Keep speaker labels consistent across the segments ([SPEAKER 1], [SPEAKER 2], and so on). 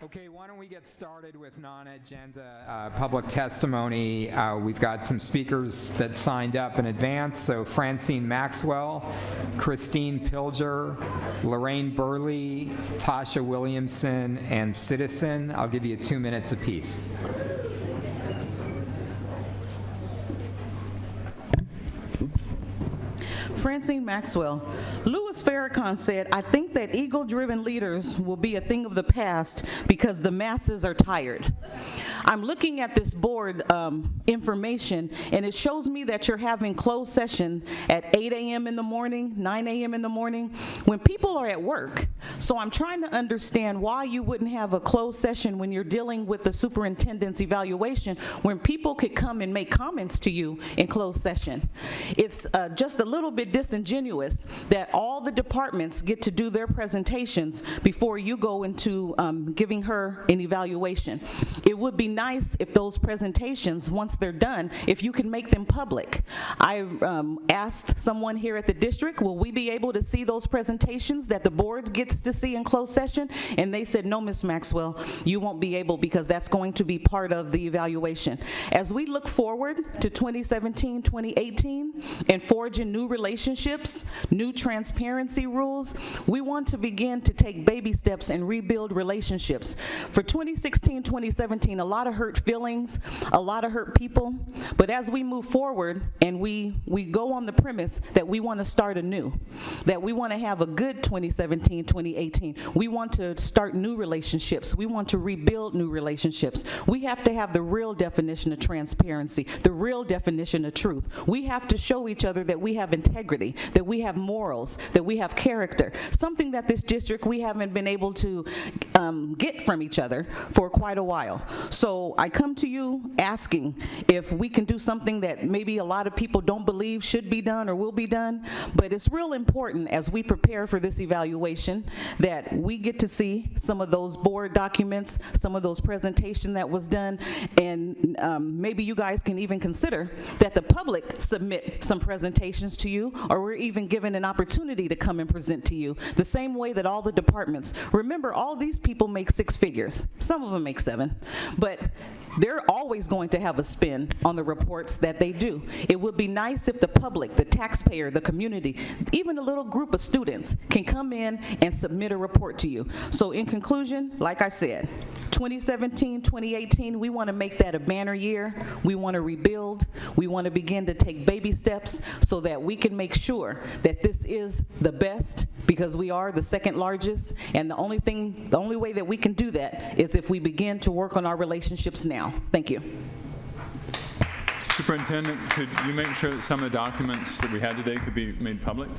[SPEAKER 1] Okay, why don't we get started with non-agenda public testimony. We've got some speakers that signed up in advance. So Francine Maxwell, Christine Pilger, Lorraine Burley, Tasha Williamson, and Citizen. I'll give you 2 minutes apiece.
[SPEAKER 2] Francine Maxwell. Louis Farrakhan said, "I think that ego-driven leaders will be a thing of the past because the masses are tired." I'm looking at this board information, and it shows me that you're having closed session at 8 a.m. in the morning, 9 a.m. in the morning, when people are at work. So I'm trying to understand why you wouldn't have a closed session when you're dealing with the superintendent's evaluation, when people could come and make comments to you in closed session. It's just a little bit disingenuous that all the departments get to do their presentations before you go into giving her an evaluation. It would be nice if those presentations, once they're done, if you can make them public. I asked someone here at the district, will we be able to see those presentations that the board gets to see in closed session? And they said, no, Ms. Maxwell, you won't be able, because that's going to be part of the evaluation. As we look forward to 2017, 2018, and forging new relationships, new transparency rules, we want to begin to take baby steps and rebuild relationships. For 2016, 2017, a lot of hurt feelings, a lot of hurt people, but as we move forward and we go on the premise that we want to start anew, that we want to have a good 2017, 2018, we want to start new relationships, we want to rebuild new relationships, we have to have the real definition of transparency, the real definition of truth. We have to show each other that we have integrity, that we have morals, that we have character, something that this district we haven't been able to get from each other for quite a while. So I come to you asking if we can do something that maybe a lot of people don't believe should be done or will be done, but it's real important as we prepare for this evaluation that we get to see some of those board documents, some of those presentation that was done, and maybe you guys can even consider that the public submit some presentations to you, or we're even given an opportunity to come and present to you, the same way that all the departments. Remember, all these people make 6 figures. Some of them make 7, but they're always going to have a spin on the reports that they do. It would be nice if the public, the taxpayer, the community, even a little group of students can come in and submit a report to you. So in conclusion, like I said, 2017, 2018, we want to make that a banner year. We want to rebuild. We want to begin to take baby steps so that we can make sure that this is the best, because we are the second largest, and the only way that we can do that is if we begin to work on our relationships now. Thank you.
[SPEAKER 3] Superintendent, could you make sure that some of the documents that we had today could be made public?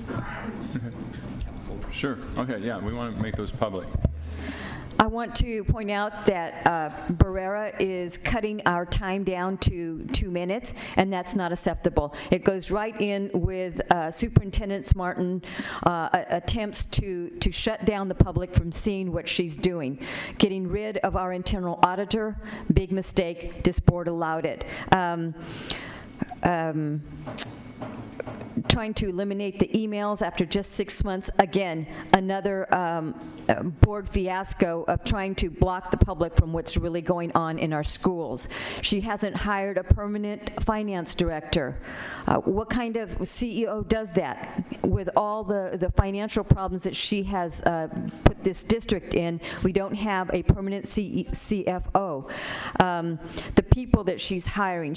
[SPEAKER 3] Okay. Sure. Okay, yeah, we want to make those public.
[SPEAKER 4] I want to point out that Barrera is cutting our time down to 2 minutes, and that's not acceptable. It goes right in with Superintendent Martin attempts to shut down the public from seeing what she's doing. Getting rid of our internal auditor, big mistake. This board allowed it. Trying to eliminate the emails after just 6 months. Again, another board fiasco of trying to block the public from what's really going on in our schools. She hasn't hired a permanent finance director. What kind of CEO does that? With all the financial problems that she has put this district in, we don't have a permanent CFO. The people that she's hiring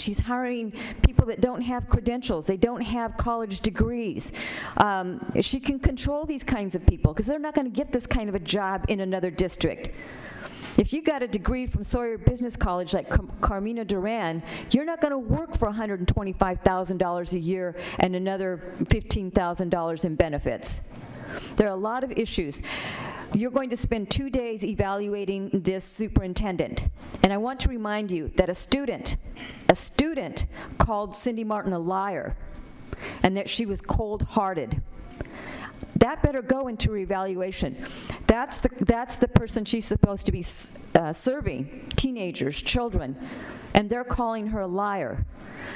[SPEAKER 4] people that don't have credentials. They don't have college degrees. She can control these kinds of people because they're not going to get this kind of a job in another district. If you got a degree from Sawyer Business College like Carmina Duran, you're not going to work for $125,000 a year and another $15,000 in benefits. There are a lot of issues. You're going to spend 2 days evaluating this superintendent. And I want to remind you that a student called Cindy Martin a liar and that she was cold-hearted. That better go into reevaluation. That's the person she's supposed to be serving, teenagers, children, and they're calling her a liar.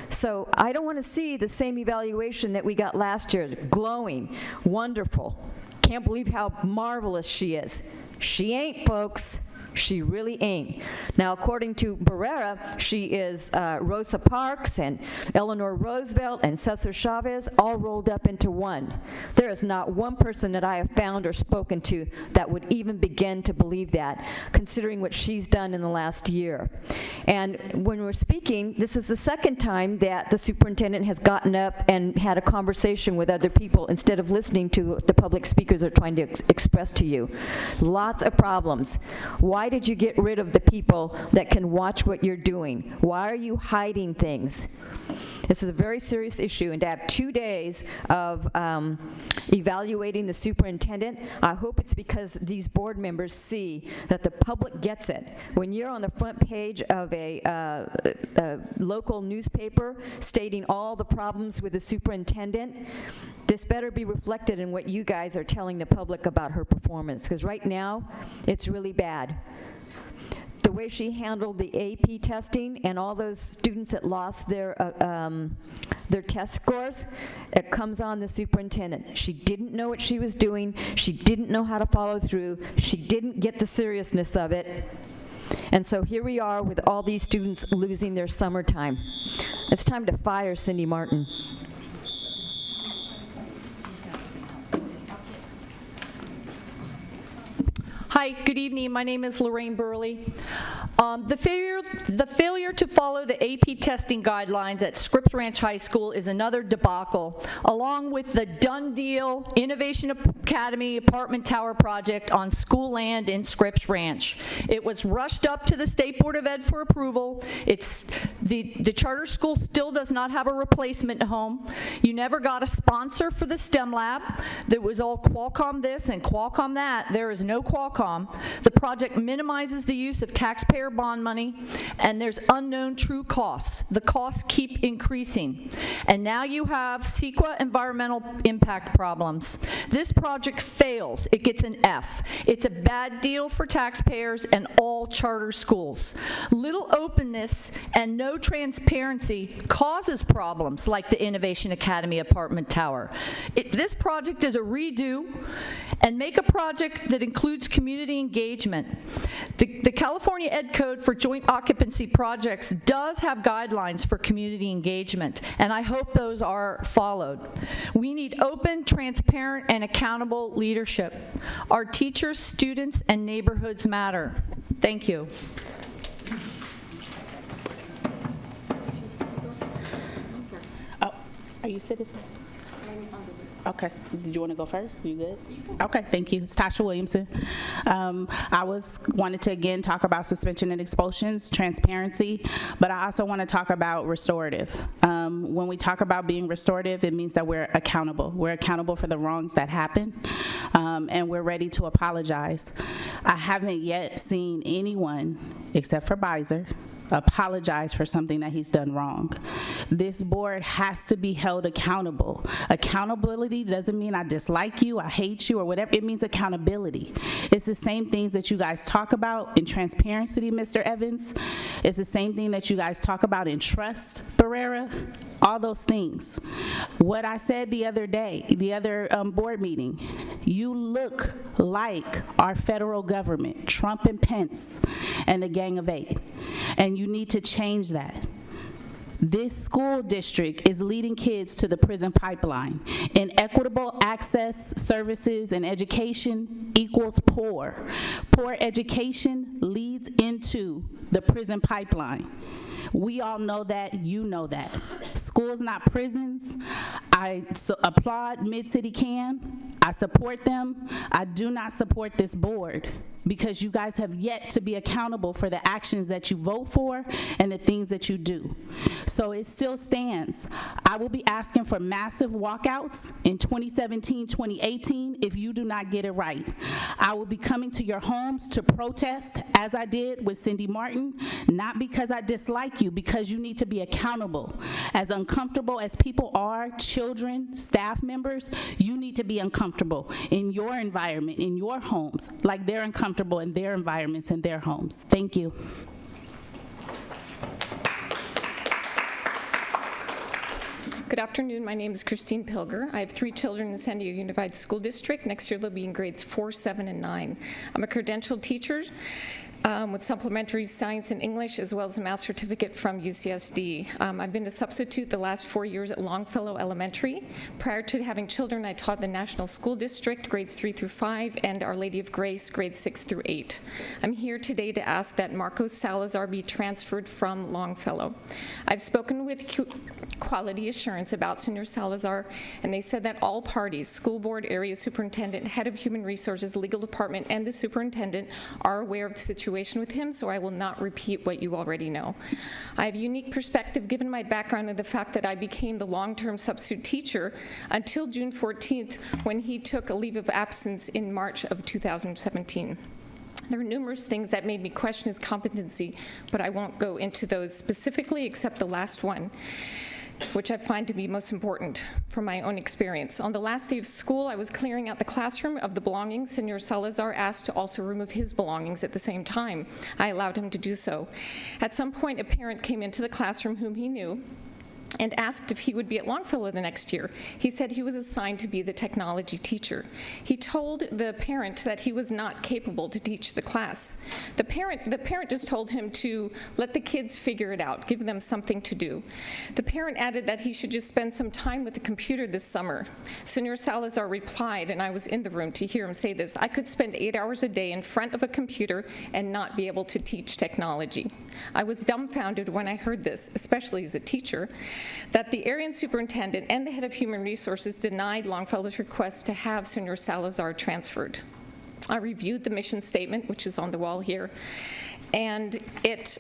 [SPEAKER 4] So I don't want to see the same evaluation that we got last year, glowing, wonderful. Can't believe how marvelous she is. She ain't, folks. She really ain't. Now, according to Barrera, she is Rosa Parks and Eleanor Roosevelt and Cesar Chavez all rolled up into one. There is not one person that I have found or spoken to that would even begin to believe that, considering what she's done in the last year. And when we're speaking, this is the second time that the superintendent has gotten up and had a conversation with other people instead of listening to what the public speakers are trying to express to you. Lots of problems. Why did you get rid of the people that can watch what you're doing? Why are you hiding things? This is a very serious issue, and to have 2 days of evaluating the superintendent, I hope it's because these board members see that the public gets it. When you're on the front page of a local newspaper stating all the problems with the superintendent, this better be reflected in what you guys are telling the public about her performance, because right now, it's really bad. The way she handled the AP testing and all those students that lost their test scores, it comes on the superintendent. She didn't know what she was doing. She didn't know how to follow through. She didn't get the seriousness of it. And so here we are with all these students losing their summertime. It's time to fire Cindy Martin.
[SPEAKER 5] Hi, good evening. My name is Lorraine Burley. The failure to follow the AP testing guidelines at Scripps Ranch High School is another debacle, along with the done deal Innovation Academy apartment tower project on school land in Scripps Ranch. It was rushed up to the State Board of Ed for approval. The charter school still does not have a replacement home. You never got a sponsor for the STEM lab. There was all Qualcomm this and Qualcomm that. There is no Qualcomm. The project minimizes the use of taxpayer bond money, and there's unknown true costs. The costs keep increasing. And now you have CEQA environmental impact problems. This project fails. It gets an F. It's a bad deal for taxpayers and all charter schools. Little openness and no transparency causes problems like the Innovation Academy apartment tower. This project is a redo, and make a project that includes community engagement. The California Ed Code for joint occupancy projects does have guidelines for community engagement, and I hope those are followed. We need open, transparent, and accountable leadership. Our teachers, students, and neighborhoods matter. Thank you.
[SPEAKER 6] Oh, are you citizen? Okay. Did you want to go first? You good? Okay, thank you. It's Tasha Williamson. I wanted to again talk about suspension and expulsions, transparency, but I also want to talk about restorative. When we talk about being restorative, it means that we're accountable. We're accountable for the wrongs that happen, and we're ready to apologize. I haven't yet seen anyone, except for Beiser, apologize for something that he's done wrong. This board has to be held accountable. Accountability doesn't mean I dislike you, I hate you, or whatever. It means accountability. It's the same things that you guys talk about in transparency, Mr. Evans. It's the same thing that you guys talk about in trust, Barrera. All those things. What I said the other day, the other board meeting, you look like our federal government, Trump and Pence, and the Gang of Eight. And you need to change that. This school district is leading kids to the prison pipeline. Inequitable access, services, and education equals poor. Poor education leads into the prison pipeline. We all know that, you know that. Schools, not prisons. I applaud Mid-City Can. I support them. I do not support this board because you guys have yet to be accountable for the actions that you vote for and the things that you do. So it still stands. I will be asking for massive walkouts in 2017, 2018 if you do not get it right. I will be coming to your homes to protest as I did with Cindy Martin, not because I dislike you, because you need to be accountable. As uncomfortable as people are, children, staff members, you need to be uncomfortable in your environment, in your homes, like they're uncomfortable in their environments and their homes. Thank you.
[SPEAKER 7] Good afternoon. My name is Christine Pilger. I have 3 children in the San Diego Unified School District. Next year they'll be in grades 4, 7, and 9. I'm a credentialed teacher with supplementary science and English, as well as a math certificate from UCSD. I've been a substitute the last 4 years at Longfellow Elementary. Prior to having children, I taught the National School District, grades 3 through 5, and Our Lady of Grace, grades 6 through 8. I'm here today to ask that Marcos Salazar be transferred from Longfellow. I've spoken with Quality Assurance about Senor Salazar, and they said that all parties, school board, area superintendent, head of human resources, legal department, and the superintendent are aware of the situation with him, so I will not repeat what you already know. I have a unique perspective given my background and the fact that I became the long-term substitute teacher until June 14th, when he took a leave of absence in March of 2017. There are numerous things that made me question his competency, but I won't go into those specifically except the last one, which I find to be most important from my own experience. On the last day of school, I was clearing out the classroom of the belongings. Senor Salazar asked to also remove his belongings at the same time. I allowed him to do so. At some point, a parent came into the classroom whom he knew and asked if he would be at Longfellow the next year. He said he was assigned to be the technology teacher. He told the parent that he was not capable to teach the class. The parent just told him to let the kids figure it out, give them something to do. The parent added that he should just spend some time with the computer this summer. Senor Salazar replied, and I was in the room to hear him say this, "I could spend 8 hours a day in front of a computer and not be able to teach technology." I was dumbfounded when I heard this, especially as a teacher, that the area superintendent and the head of human resources denied Longfellow's request to have Senor Salazar transferred. I reviewed the mission statement, which is on the wall here, and it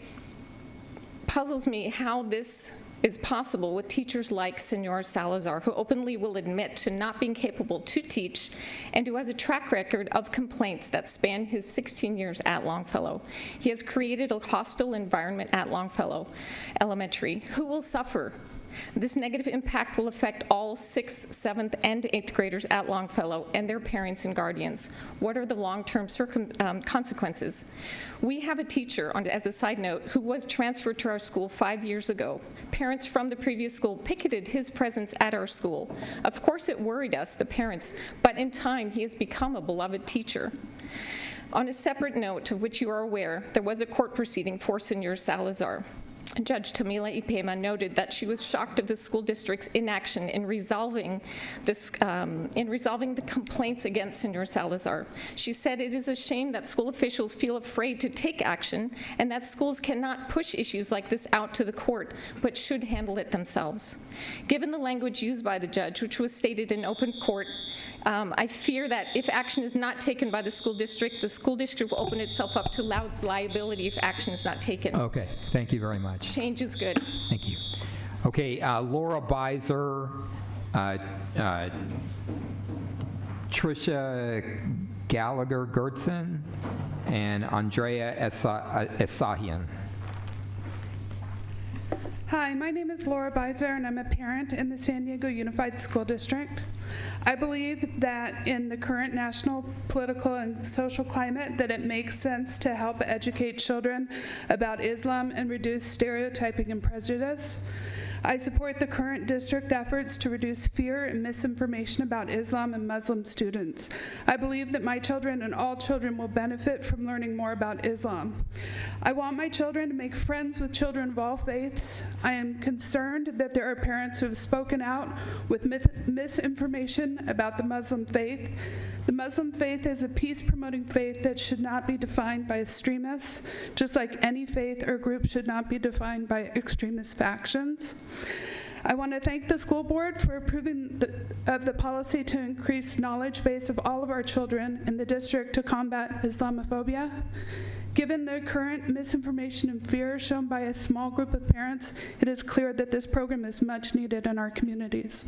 [SPEAKER 7] puzzles me how this is possible with teachers like Senor Salazar, who openly will admit to not being capable to teach and who has a track record of complaints that span his 16 years at Longfellow. He has created a hostile environment at Longfellow Elementary. Who will suffer? This negative impact will affect all 6th, 7th, and 8th graders at Longfellow and their parents and guardians. What are the long-term consequences? We have a teacher, as a side note, who was transferred to our school 5 years ago. Parents from the previous school picketed his presence at our school. Of course it worried us, the parents, but in time he has become a beloved teacher. On a separate note, of which you are aware, there was a court proceeding for Senor Salazar. Judge Tamila Ipema noted that she was shocked of the school district's inaction in resolving the complaints against Senor Salazar. She said it is a shame that school officials feel afraid to take action and that schools cannot push issues like this out to the court, but should handle it themselves. Given the language used by the judge, which was stated in open court, I fear that if action is not taken by the school district will open itself up to liability if action is not taken.
[SPEAKER 1] Okay, thank you very much.
[SPEAKER 7] Change is good.
[SPEAKER 1] Thank you. Okay, Laura Beiser, Tricia Gallagher-Gertzen, and Andrea Esahian.
[SPEAKER 8] Hi, my name is Laura Beiser, and I'm a parent in the San Diego Unified School District. I believe that in the current national political and social climate that it makes sense to help educate children about Islam and reduce stereotyping and prejudice. I support the current district efforts to reduce fear and misinformation about Islam and Muslim students. I believe that my children and all children will benefit from learning more about Islam. I want my children to make friends with children of all faiths. I am concerned that there are parents who have spoken out with misinformation about the Muslim faith. The Muslim faith is a peace-promoting faith that should not be defined by extremists, just like any faith or group should not be defined by extremist factions. I want to thank the school board for approving the policy to increase knowledge base of all of our children in the district to combat Islamophobia. Given the current misinformation and fear shown by a small group of parents, it is clear that this program is much needed in our communities.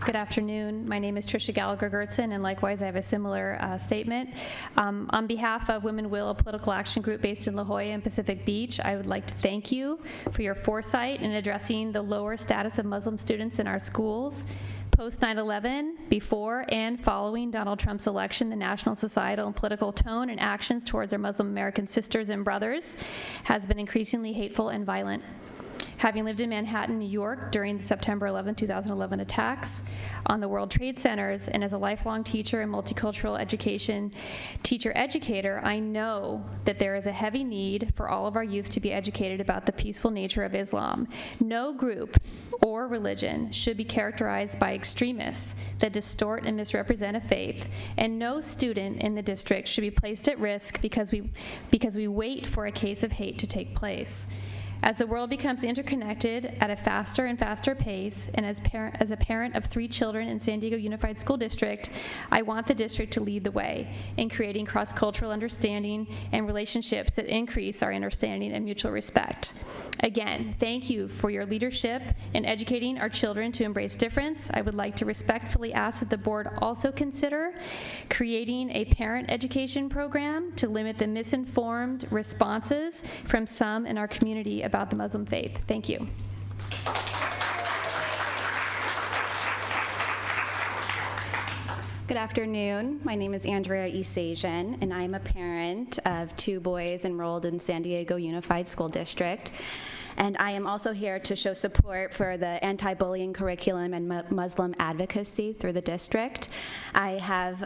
[SPEAKER 9] Good afternoon. My name is Tricia Gallagher-Gertzen, and likewise, I have a similar statement. On behalf of Women Will, a political action group based in La Jolla and Pacific Beach, I would like to thank you for your foresight in addressing the lower status of Muslim students in our schools. Post 9/11, before and following Donald Trump's election, the national societal and political tone and actions towards our Muslim American sisters and brothers has been increasingly hateful and violent. Having lived in Manhattan, New York during the September 11, 2011 attacks on the World Trade Centers, and as a lifelong teacher and multicultural education teacher-educator, I know that there is a heavy need for all of our youth to be educated about the peaceful nature of Islam. No group or religion should be characterized by extremists that distort and misrepresent a faith, and no student in the district should be placed at risk because we wait for a case of hate to take place. As the world becomes interconnected at a faster and faster pace, and as a parent of 3 children in San Diego Unified School District, I want the district to lead the way in creating cross-cultural understanding and relationships that increase our understanding and mutual respect. Again, thank you for your leadership in educating our children to embrace difference. I would like to respectfully ask that the board also consider creating a parent education program to limit the misinformed responses from some in our community about the Muslim faith. Thank you.
[SPEAKER 10] Good afternoon. My name is Andrea Esajian, and I'm a parent of 2 boys enrolled in San Diego Unified School District. And I am also here to show support for the anti-bullying curriculum and Muslim advocacy through the district. I have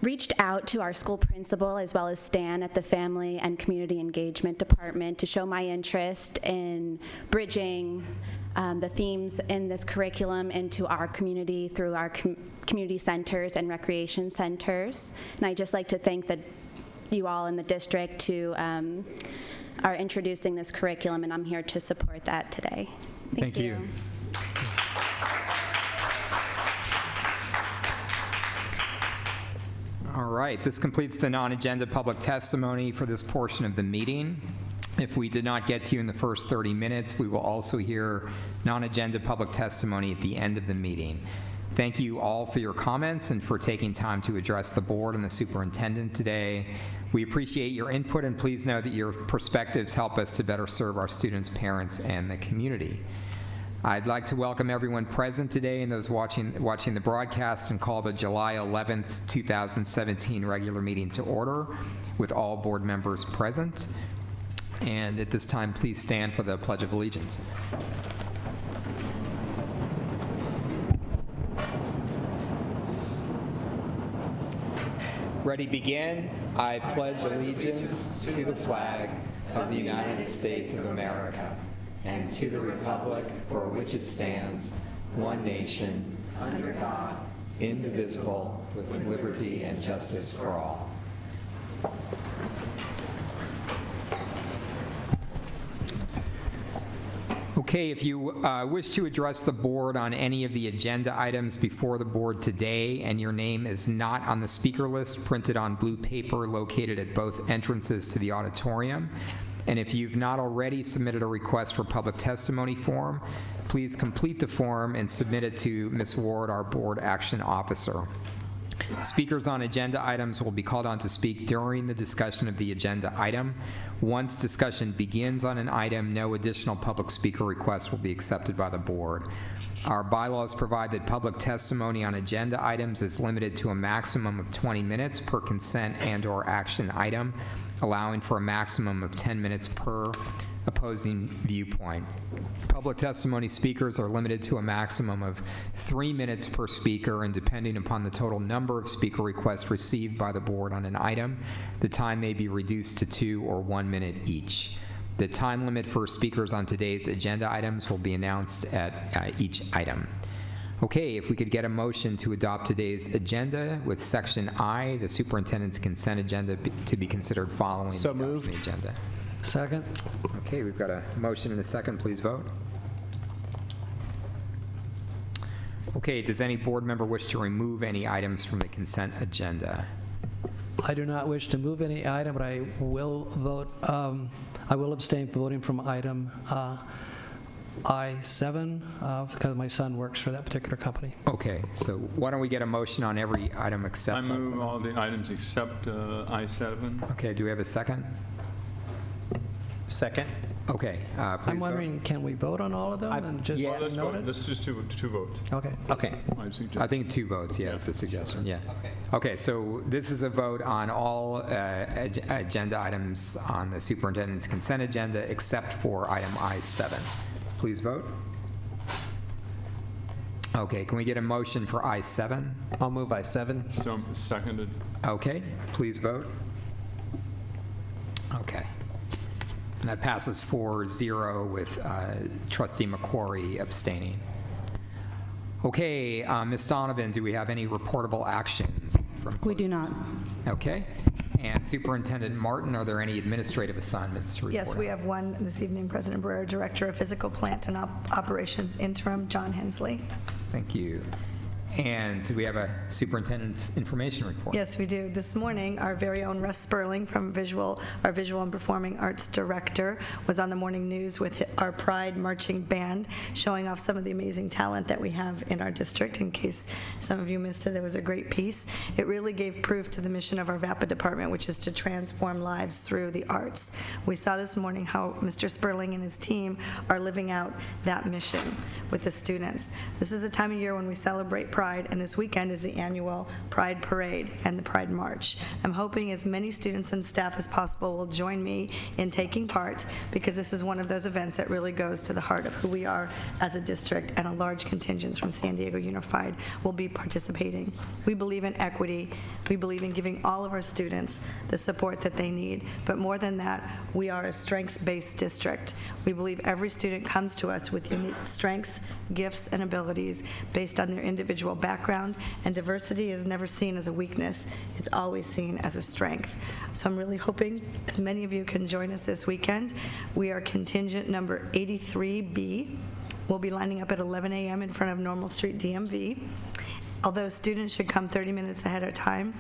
[SPEAKER 10] reached out to our school principal as well as Stan at the Family and Community Engagement Department to show my interest in bridging the themes in this curriculum into our community through our community centers and recreation centers. And I'd just like to thank you all in the district who are introducing this curriculum, and I'm here to support that today. Thank you.
[SPEAKER 1] All right, this completes the non-agenda public testimony for this portion of the meeting. If we did not get to you in the first 30 minutes, we will also hear non-agenda public testimony at the end of the meeting. Thank you all for your comments and for taking time to address the board and the superintendent today. We appreciate your input, and please know that your perspectives help us to better serve our students, parents, and the community. I'd like to welcome everyone present today and those watching the broadcast, and call the July 11th, 2017 regular meeting to order with all board members present. And at this time, please stand for the Pledge of Allegiance. Ready, begin. I pledge allegiance to the flag of the United States of America and to the republic for which it stands, one nation, under God, indivisible, with liberty and justice for all. Okay, if you wish to address the board on any of the agenda items before the board today, and your name is not on the speaker list printed on blue paper located at both entrances to the auditorium, and if you've not already submitted a request for public testimony form, please complete the form and submit it to Ms. Ward, our board action officer. Speakers on agenda items will be called on to speak during the discussion of the agenda item. Once discussion begins on an item, no additional public speaker requests will be accepted by the board. Our bylaws provide that public testimony on agenda items is limited to a maximum of 20 minutes per consent and/or action item, allowing for a maximum of 10 minutes per opposing viewpoint. Public testimony speakers are limited to a maximum of 3 minutes per speaker, and depending upon the total number of speaker requests received by the board on an item, the time may be reduced to 2 or 1 minute each. The time limit for speakers on today's agenda items will be announced at each item. Okay, if we could get a motion to adopt today's agenda with Section I, the superintendent's consent agenda, to be considered following
[SPEAKER 11] So
[SPEAKER 1] the adoption
[SPEAKER 11] moved.
[SPEAKER 1] of the agenda.
[SPEAKER 11] Second.
[SPEAKER 1] Okay, we've got a motion and a second. Please vote. Okay, does any board member wish to remove any items from the consent agenda?
[SPEAKER 11] I do not wish to move any item, but I will vote, I will abstain from voting from item I-7 because my son works for that particular company.
[SPEAKER 1] Okay, so why don't we get a motion on every item except
[SPEAKER 3] I move
[SPEAKER 1] I-7?
[SPEAKER 3] all the items except I-7.
[SPEAKER 1] Okay, do we have a second?
[SPEAKER 12] Second.
[SPEAKER 1] Okay, please
[SPEAKER 11] I'm
[SPEAKER 1] vote.
[SPEAKER 11] wondering, can we vote on all of them and just
[SPEAKER 12] yeah.
[SPEAKER 3] Let's
[SPEAKER 11] note
[SPEAKER 3] vote.
[SPEAKER 11] it?
[SPEAKER 3] Let's just do two votes.
[SPEAKER 11] Okay.
[SPEAKER 12] Okay.
[SPEAKER 3] I suggest.
[SPEAKER 1] I think 2 votes, yeah, is the suggestion, yeah. Okay, so this is a vote on all agenda items on the superintendent's consent agenda except for item I-7. Please vote. Okay, can we get a motion for I-7?
[SPEAKER 12] I'll move I-7.
[SPEAKER 3] So seconded.
[SPEAKER 1] Okay, please vote. Okay. And that passes 4-0 with trustee McQuarrie abstaining. Okay, Ms. Donovan, do we have any reportable actions?
[SPEAKER 13] We do not.
[SPEAKER 1] Okay. And Superintendent Martin, are there any administrative assignments to report?
[SPEAKER 13] Yes, we have one this evening. President Barrera, Director of Physical Plant and Operations Interim, John Hensley.
[SPEAKER 1] Thank you. And do we have a superintendent's information report?
[SPEAKER 13] Yes, we do. This morning, our very own Russ Sperling from our Visual and Performing Arts Director was on the morning news with our Pride Marching Band, showing off some of the amazing talent that we have in our district. In case some of you missed it, there was a great piece. It really gave proof to the mission of our VAPA department, which is to transform lives through the arts. We saw this morning how Mr. Sperling and his team are living out that mission with the students. This is a time of year when we celebrate Pride, and this weekend is the annual Pride Parade and the Pride March. I'm hoping as many students and staff as possible will join me in taking part, because this is one of those events that really goes to the heart of who we are as a district, and a large contingent from San Diego Unified will be participating. We believe in equity. We believe in giving all of our students the support that they need, but more than that, we are a strengths-based district. We believe every student comes to us with unique strengths, gifts, and abilities based on their individual background, and diversity is never seen as a weakness. It's always seen as a strength. So I'm really hoping as many of you can join us this weekend. We are contingent number 83B. We'll be lining up at 11 a.m. in front of Normal Street DMV. Although students should come 30 minutes ahead of time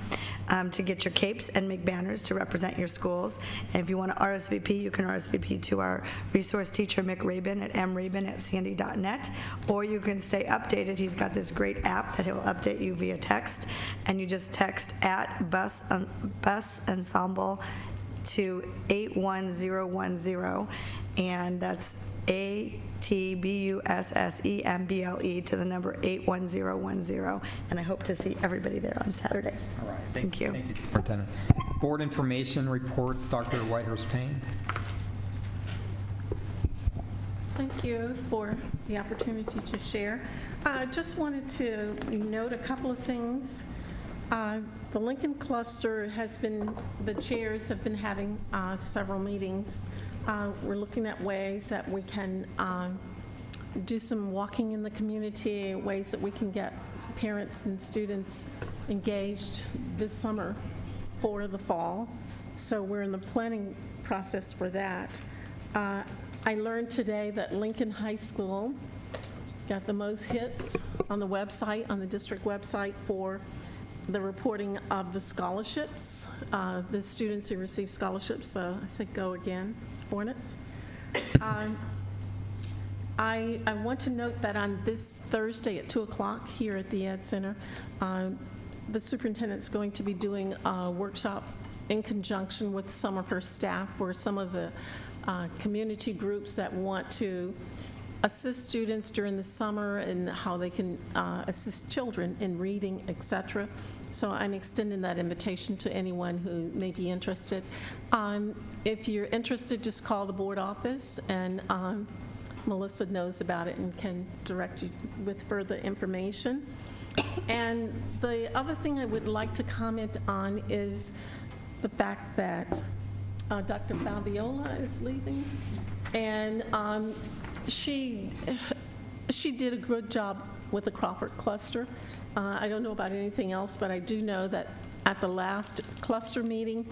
[SPEAKER 13] to get your capes and make banners to represent your schools. And if you want to RSVP, you can RSVP to our resource teacher, Mick Rabin, at mrabin@sandy.net, or you can stay updated. He's got this great app that he'll update you via text, and you just text at bus ensemble to 81010, and that's ATBUSSEMBLE to the number 81010, and I hope to see everybody there on Saturday.
[SPEAKER 1] All right.
[SPEAKER 13] Thank you.
[SPEAKER 1] Thank you, Superintendent. Board information reports, Dr. Whitehurst-Payne.
[SPEAKER 14] Thank you for the opportunity to share. I just wanted to note a couple of things. The Lincoln Cluster the chairs have been having several meetings. We're looking at ways that we can do some walking in the community, ways that we can get parents and students engaged this summer for the fall. So we're in the planning process for that. I learned today that Lincoln High School got the most hits on the website, on the district website, for the reporting of the scholarships, the students who receive scholarships. So I said, go again, Hornets. I want to note that on this Thursday at 2 o'clock here at the Ed Center, the superintendent's going to be doing a workshop in conjunction with some of her staff for some of the community groups that want to assist students during the summer and how they can assist children in reading, etc. So I'm extending that invitation to anyone who may be interested. If you're interested, just call the board office, and Melissa knows about it and can direct you with further information. And the other thing I would like to comment on is the fact that Dr. Fabiola is leaving, and she did a good job with the Crawford cluster. I don't know about anything else, but I do know that at the last cluster meeting,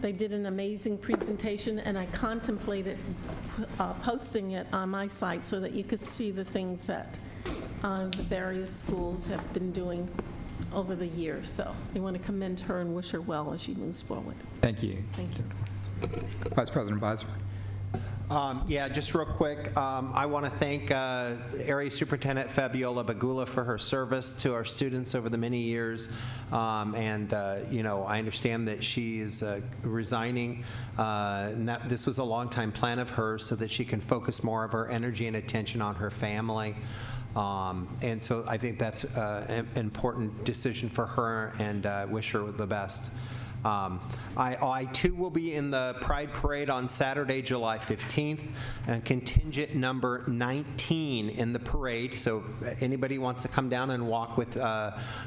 [SPEAKER 14] they did an amazing presentation, and I contemplated posting it on my site so that you could see the things that the various schools have been doing over the years. So I want to commend her and wish her well as she moves forward.
[SPEAKER 1] Thank you.
[SPEAKER 14] Thank you.
[SPEAKER 1] Vice President Beiser.
[SPEAKER 12] Yeah, just real quick, I want to thank Area Superintendent Fabiola Bagula for her service to our students over the many years. You know, I understand that she is resigning, and that this was a long-time plan of hers so that she can focus more of her energy and attention on her family. And so I think that's an important decision for her, and wish her the best. I too will be in the Pride Parade on Saturday, July 15th, and contingent number 19 in the parade. So anybody wants to come down and walk with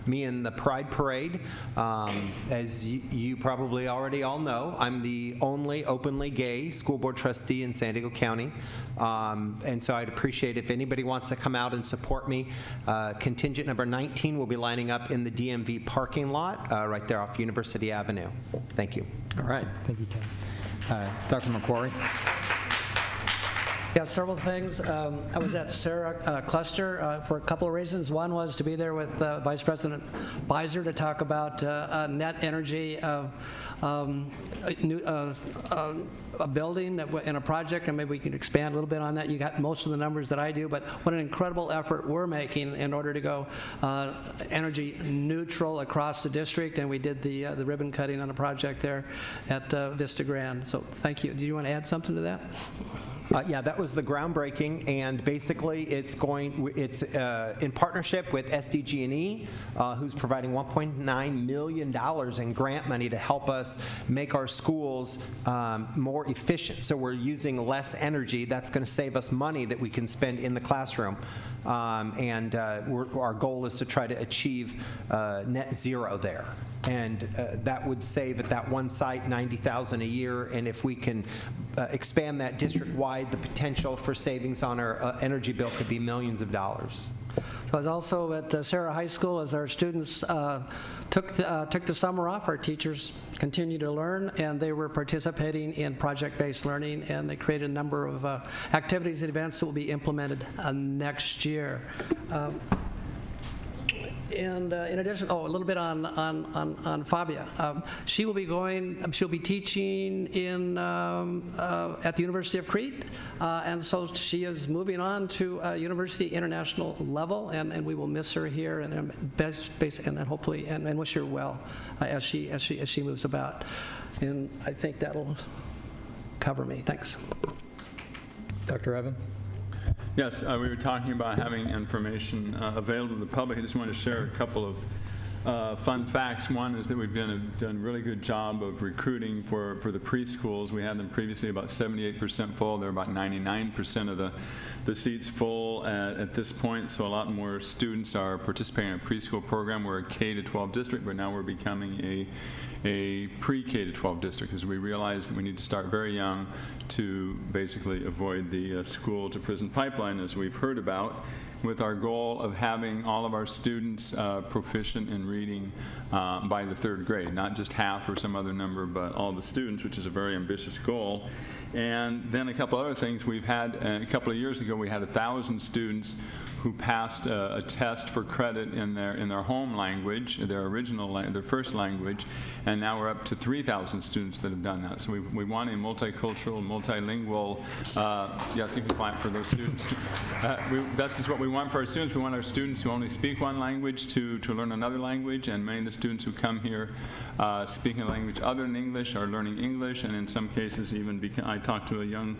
[SPEAKER 12] me in the Pride Parade, as you probably already all know, I'm the only openly gay school board trustee in San Diego County. And so I'd appreciate if anybody wants to come out and support me. Contingent number 19 will be lining up in the DMV parking lot right there off University Avenue. Thank you.
[SPEAKER 1] All right. Thank you, Ken. Dr. McQuarrie?
[SPEAKER 11] Yeah, several things. I was at Sarah Cluster for a couple of reasons. One was to be there with Vice President Beiser to talk about net energy, a building and a project, and maybe we can expand a little bit on that. You got most of the numbers that I do, but what an incredible effort we're making in order to go energy neutral across the district, and we did the ribbon cutting on a project there at Vista Grand. So thank you. Do you want to add something to that?
[SPEAKER 12] Yeah, that was the groundbreaking, and basically it's in partnership with SDG&E, who's providing $1.9 million in grant money to help us make our schools more efficient. So we're using less energy. That's going to save us money that we can spend in the classroom. Our goal is to try to achieve net zero there. And that would save at that one site $90,000 a year, and if we can expand that district-wide, the potential for savings on our energy bill could be millions of dollars.
[SPEAKER 11] So I was also at Sarah High School as our students took the summer off. Our teachers continue to learn, and they were participating in project-based learning, and they created a number of activities and events that will be implemented next year. And in addition, a little bit on Fabia. She'll be teaching at the University of Crete, and so she is moving on to university international level, and we will miss her here, and hopefully and wish her well as she moves about. And I think that'll cover me. Thanks.
[SPEAKER 1] Dr. Evans?
[SPEAKER 3] Yes, we were talking about having information available to the public. I just wanted to share a couple of fun facts. One is that we've done a really good job of recruiting for the preschools. We had them previously about 78% full. They're about 99% of the seats full at this point, so a lot more students are participating in a preschool program. We're a K-12 district, but now we're becoming a pre-K-12 district, as we realize that we need to start very young to basically avoid the school-to-prison pipeline, as we've heard about, with our goal of having all of our students proficient in reading by the 3rd grade, not just half or some other number, but all the students, which is a very ambitious goal. And then a couple other things. We've had, a couple of years ago, we had 1,000 students who passed a test for credit in their home language, their first language, and now we're up to 3,000 students that have done that. So we want a multicultural, multilingual, yes, you can clap for those students. That's just what we want for our students. We want our students who only speak one language to learn another language, and many of the students who come here speaking a language other than English are learning English, and in some cases even, I talked to a young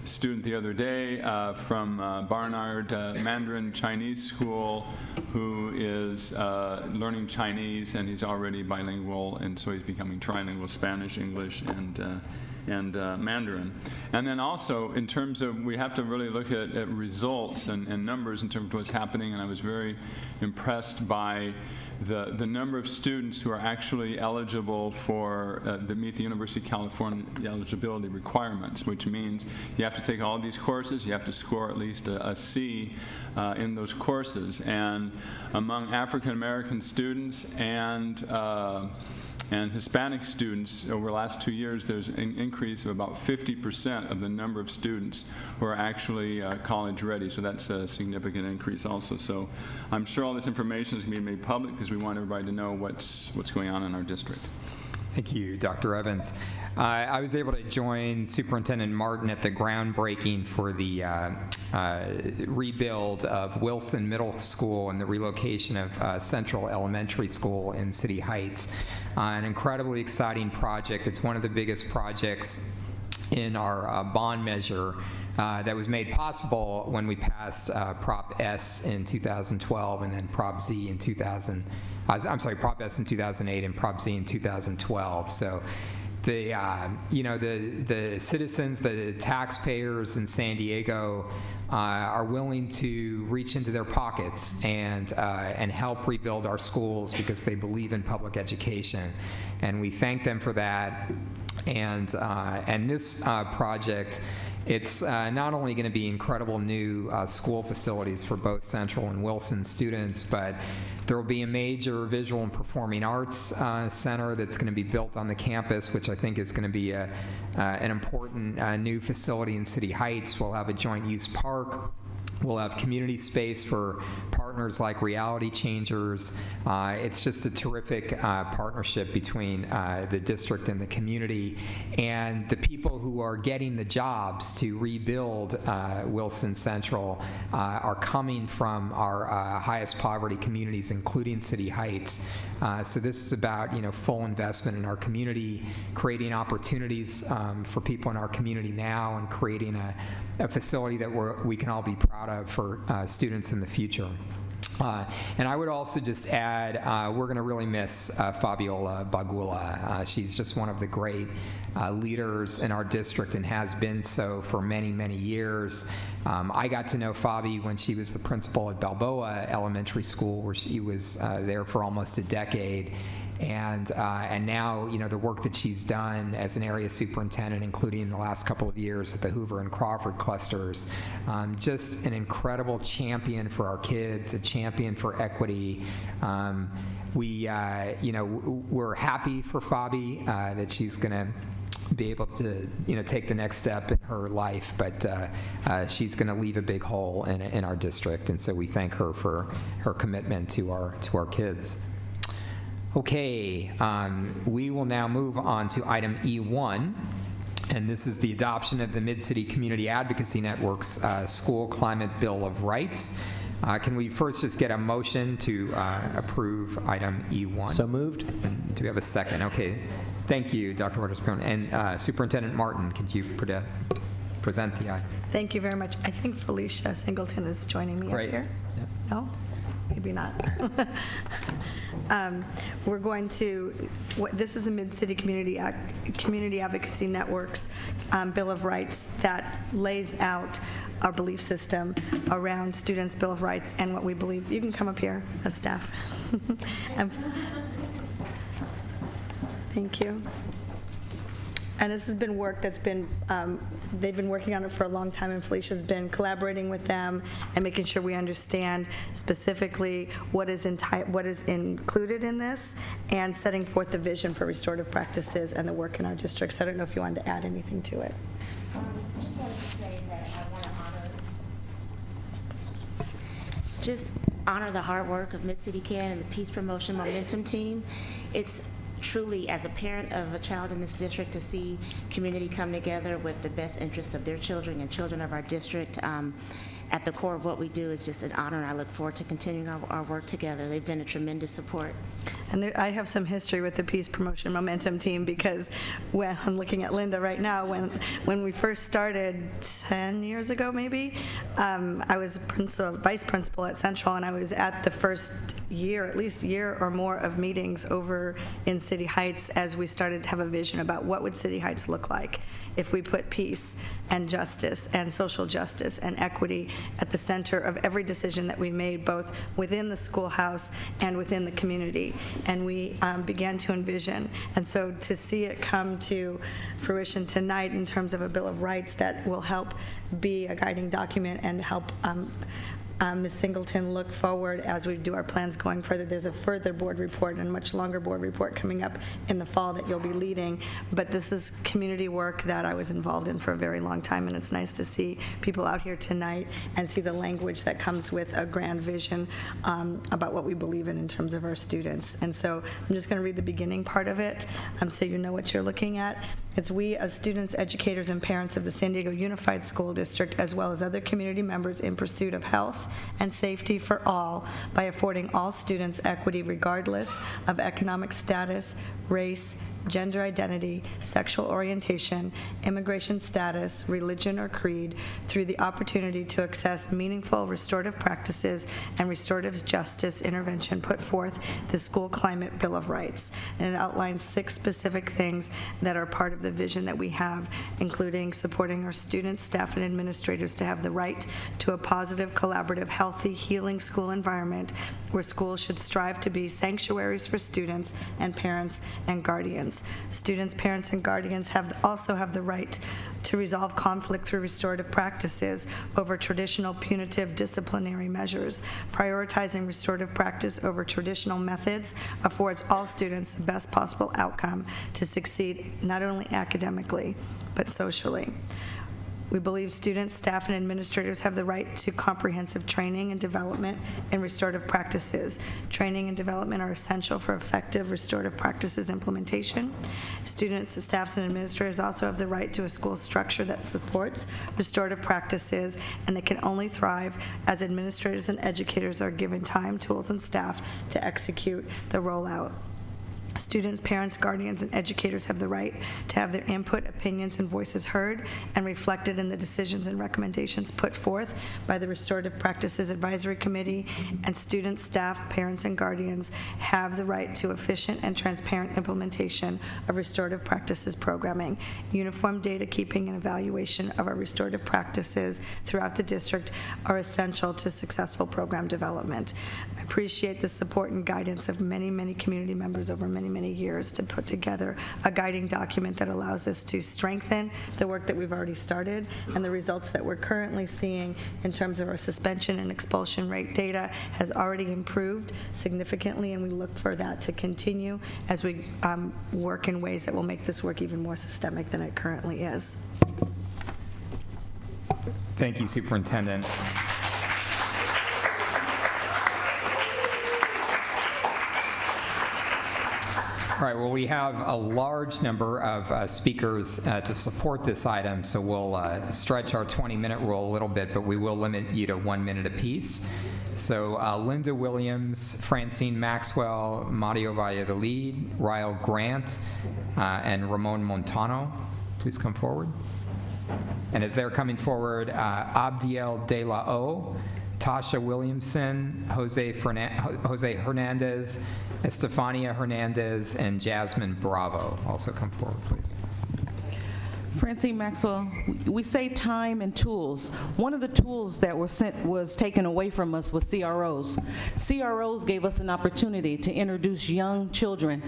[SPEAKER 3] student the other day from Barnard Mandarin Chinese School who is learning Chinese, and he's already bilingual, and so he's becoming trilingual, Spanish, English, and Mandarin. And then also, in terms of, we have to really look at results and numbers in terms of what's happening, and I was very impressed by the number of students who are actually eligible for that meet the University of California eligibility requirements, which means you have to take all these courses, you have to score at least a C in those courses. And among African American students and Hispanic students, over the last 2 years, there's an increase of about 50% of the number of students who are actually college ready. So that's a significant increase also. So I'm sure all this information is going to be made public because we want everybody to know what's going on in our district.
[SPEAKER 1] Thank you, Dr. Evans. I was able to join Superintendent Martin at the groundbreaking for the rebuild of Wilson Middle School and the relocation of Central Elementary School in City Heights. An incredibly exciting project. It's one of the biggest projects in our bond measure that was made possible when we passed Prop S in 2012 and then Prop Z in 2000. I'm sorry, Prop S in 2008 and Prop Z in 2012. So the citizens, the taxpayers in San Diego are willing to reach into their pockets and help rebuild our schools because they believe in public education, and we thank them for that. And this project, it's not only going to be incredible new school facilities for both Central and Wilson students, but there will be a major visual and performing arts center that's going to be built on the campus, which I think is going to be an important new facility in City Heights. We'll have a joint use park. We'll have community space for partners like Reality Changers. It's just a terrific partnership between the district and the community. And the people who are getting the jobs to rebuild Wilson Central are coming from our highest poverty communities, including City Heights. So this is about, full investment in our community, creating opportunities for people in our community now, and creating a facility that we can all be proud of for students in the future. And I would also just add, we're going to really miss Fabiola Bagula. She's just one of the great leaders in our district and has been so for many, many years. I got to know Fabi when she was the principal at Balboa Elementary School, where she was there for almost a decade. And now, the work that she's done as an area superintendent, including the last couple of years at the Hoover and Crawford clusters, just an incredible champion for our kids, a champion for equity. We're happy for Fabi that she's going to be able to, take the next step in her life, but she's going to leave a big hole in our district, and so we thank her for her commitment to our kids. Okay, we will now move on to item E1, and this is the adoption of the Mid-City Community Advocacy Network's School Climate Bill of Rights. Can we first just get a motion to approve item E1?
[SPEAKER 12] So moved.
[SPEAKER 1] And do we have a second? Okay, thank you, Dr. Waters-Brown. And Superintendent Martin, could you present the item?
[SPEAKER 13] Thank you very much. I think Felicia Singleton is joining me up here.
[SPEAKER 1] Yep.
[SPEAKER 13] No? Maybe not. We're going to, this is a Mid-City Community Advocacy Network's Bill of Rights that lays out our belief system around students' Bill of Rights and what we believe. You can come up here as staff. Thank you. And this has been work that's been, they've been working on it for a long time, and Felicia's been collaborating with them and making sure we understand specifically what is included in this, and setting forth the vision for restorative practices and the work in our district. So I don't know if you wanted to add anything to it.
[SPEAKER 15] Just wanted to say that I want to honor the hard work of Mid-City Can and the Peace Promotion Momentum team. It's truly, as a parent of a child in this district, to see community come together with the best interests of their children and children of our district at the core of what we do is just an honor, and I look forward to continuing our work together. They've been a tremendous support.
[SPEAKER 13] And I have some history with the Peace Promotion Momentum team, because when I'm looking at Linda right now, when we first started 10 years ago maybe, I was vice principal at Central, and I was at the first year, at least year or more of meetings over in City Heights as we started to have a vision about what would City Heights look like if we put peace and justice and social justice and equity at the center of every decision that we made, both within the schoolhouse and within the community. And we began to envision. And so to see it come to fruition tonight in terms of a Bill of Rights that will help be a guiding document and help Ms. Singleton, look forward as we do our plans going further. There's a further board report and a much longer board report coming up in the fall that you'll be leading. But this is community work that I was involved in for a very long time, and it's nice to see people out here tonight and see the language that comes with a grand vision about what we believe in terms of our students. And so I'm just going to read the beginning part of it so you know what you're looking at. It's we as students, educators, and parents of the San Diego Unified School District, as well as other community members in pursuit of health and safety for all by affording all students equity regardless of economic status, race, gender identity, sexual orientation, immigration status, religion, or creed, through the opportunity to access meaningful restorative practices and restorative justice intervention put forth the School Climate Bill of Rights. And it outlines 6 specific things that are part of the vision that we have, including supporting our students, staff, and administrators to have the right to a positive, collaborative, healthy, healing school environment where schools should strive to be sanctuaries for students and parents and guardians. Students, parents, and guardians also have the right to resolve conflict through restorative practices over traditional punitive disciplinary measures. Prioritizing restorative practice over traditional methods affords all students the best possible outcome to succeed not only academically, but socially. We believe students, staff, and administrators have the right to comprehensive training and development in restorative practices. Training and development are essential for effective restorative practices implementation. Students, staffs, and administrators also have the right to a school structure that supports restorative practices, and they can only thrive as administrators and educators are given time, tools, and staff to execute the rollout. Students, parents, guardians, and educators have the right to have their input, opinions, and voices heard and reflected in the decisions and recommendations put forth by the Restorative Practices Advisory Committee, and students, staff, parents, and guardians have the right to efficient and transparent implementation of restorative practices programming. Uniform data keeping and evaluation of our restorative practices throughout the district are essential to successful program development. I appreciate the support and guidance of many, many community members over many years to put together a guiding document that allows us to strengthen the work that we've already started, and the results that we're currently seeing in terms of our suspension and expulsion rate data has already improved significantly, and we look for that to continue as we work in ways that will make this work even more systemic than it currently is.
[SPEAKER 1] Thank you, Superintendent. All right, well, we have a large number of speakers to support this item, so we'll stretch our 20-minute rule a little bit, but we will limit you to 1 minute apiece. So Linda Williams, Francine Maxwell, Mario Valladolid, Ryle Grant, and Ramon Montano, please come forward. And as they're coming forward, Abdiel De La O, Tasha Williamson, Jose Hernandez, Estefania Hernandez, and Jasmine Bravo. Also come forward, please.
[SPEAKER 2] Francine Maxwell, we say time and tools. One of the tools that was taken away from us was CROs. CROs gave us an opportunity to introduce young children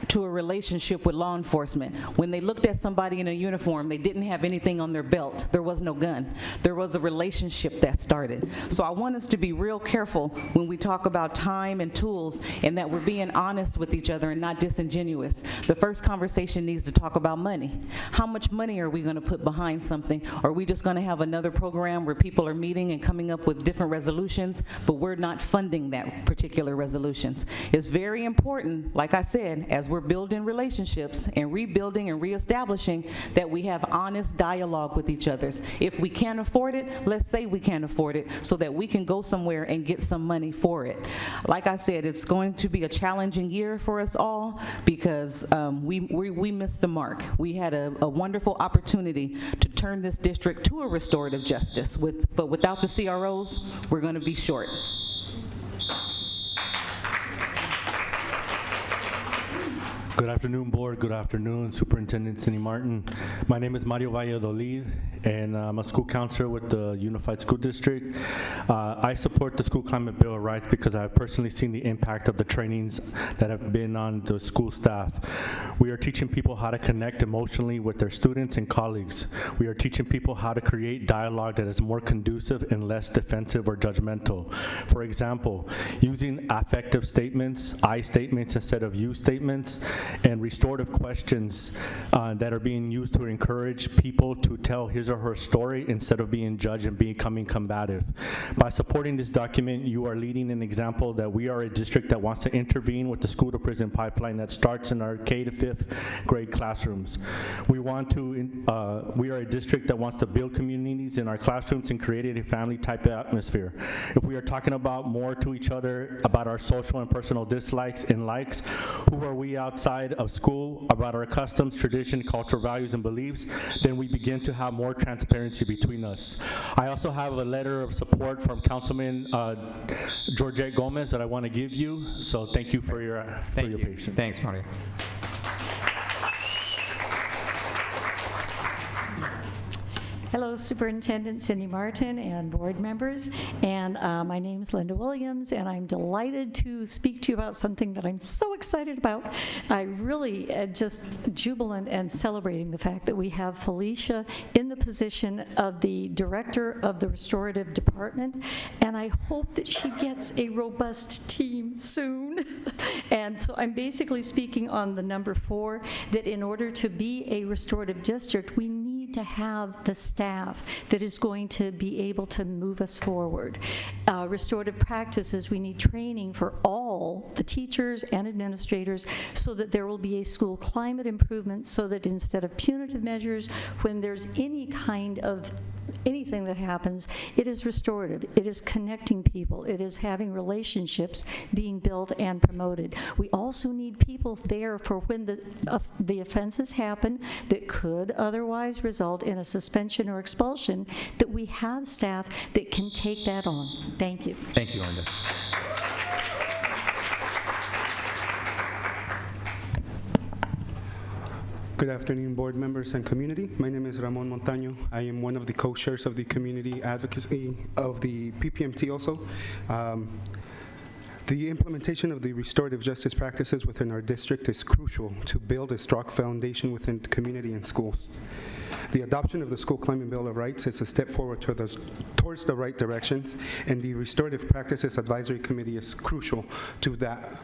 [SPEAKER 2] to a relationship with law enforcement. When they looked at somebody in a uniform, they didn't have anything on their belt. There was no gun. There was a relationship that started. So I want us to be real careful when we talk about time and tools, and that we're being honest with each other and not disingenuous. The first conversation needs to talk about money. How much money are we going to put behind something? Or are we just going to have another program where people are meeting and coming up with different resolutions, but we're not funding that particular resolutions? It's very important, like I said, as we're building relationships and rebuilding and reestablishing, that we have honest dialogue with each other. If we can't afford it, let's say we can't afford it so that we can go somewhere and get some money for it. Like I said, it's going to be a challenging year for us all because we missed the mark. We had a wonderful opportunity to turn this district to a restorative justice, but without the CROs, we're going to be short.
[SPEAKER 16] Good afternoon, board. Good afternoon, Superintendent Cindy Martin. My name is Mario Valladolid, and I'm a school counselor with the Unified School District. I support the School Climate Bill of Rights because I've personally seen the impact of the trainings that have been on the school staff. We are teaching people how to connect emotionally with their students and colleagues. We are teaching people how to create dialogue that is more conducive and less defensive or judgmental. For example, using affective statements, I statements instead of you statements, and restorative questions that are being used to encourage people to tell his or her story instead of being judged and becoming combative. By supporting this document, you are leading an example that we are a district that wants to intervene with the school to prison pipeline that starts in our K to 5th grade classrooms. We are a district that wants to build communities in our classrooms and create a family type of atmosphere. If we are talking about more to each other about our social and personal dislikes and likes, who are we outside of school about our customs, tradition, cultural values, and beliefs, then we begin to have more transparency between us. I also have a letter of support from Councilman Georgette Gomez that I want to give you, so thank you for your patience.
[SPEAKER 1] Thanks, Mario.
[SPEAKER 17] Hello, Superintendent Cindy Martin and board members, and my name's Linda Williams, and I'm delighted to speak to you about something that I'm so excited about. I really just jubilant and celebrating the fact that we have Felicia in the position of the director of the restorative department, and I hope that she gets a robust team soon. And so I'm basically speaking on the number 4, that in order to be a restorative district, we need to have the staff that is going to be able to move us forward. Restorative practices, we need training for all the teachers and administrators so that there will be a school climate improvement, so that instead of punitive measures, when there's any kind of anything that happens, it is restorative. It is connecting people. It is having relationships being built and promoted. We also need people there for when the offenses happen that could otherwise result in a suspension or expulsion, that we have staff that can take that on. Thank you.
[SPEAKER 1] Thank you, Linda.
[SPEAKER 18] Good afternoon, board members and community. My name is Ramon Montaño. I am one of the co-chairs of the community advocacy of the PPMT also. The implementation of the restorative justice practices within our district is crucial to build a strong foundation within the community and schools. The adoption of the School Climate Bill of Rights is a step forward towards the right directions, and the Restorative Practices Advisory Committee is crucial to that.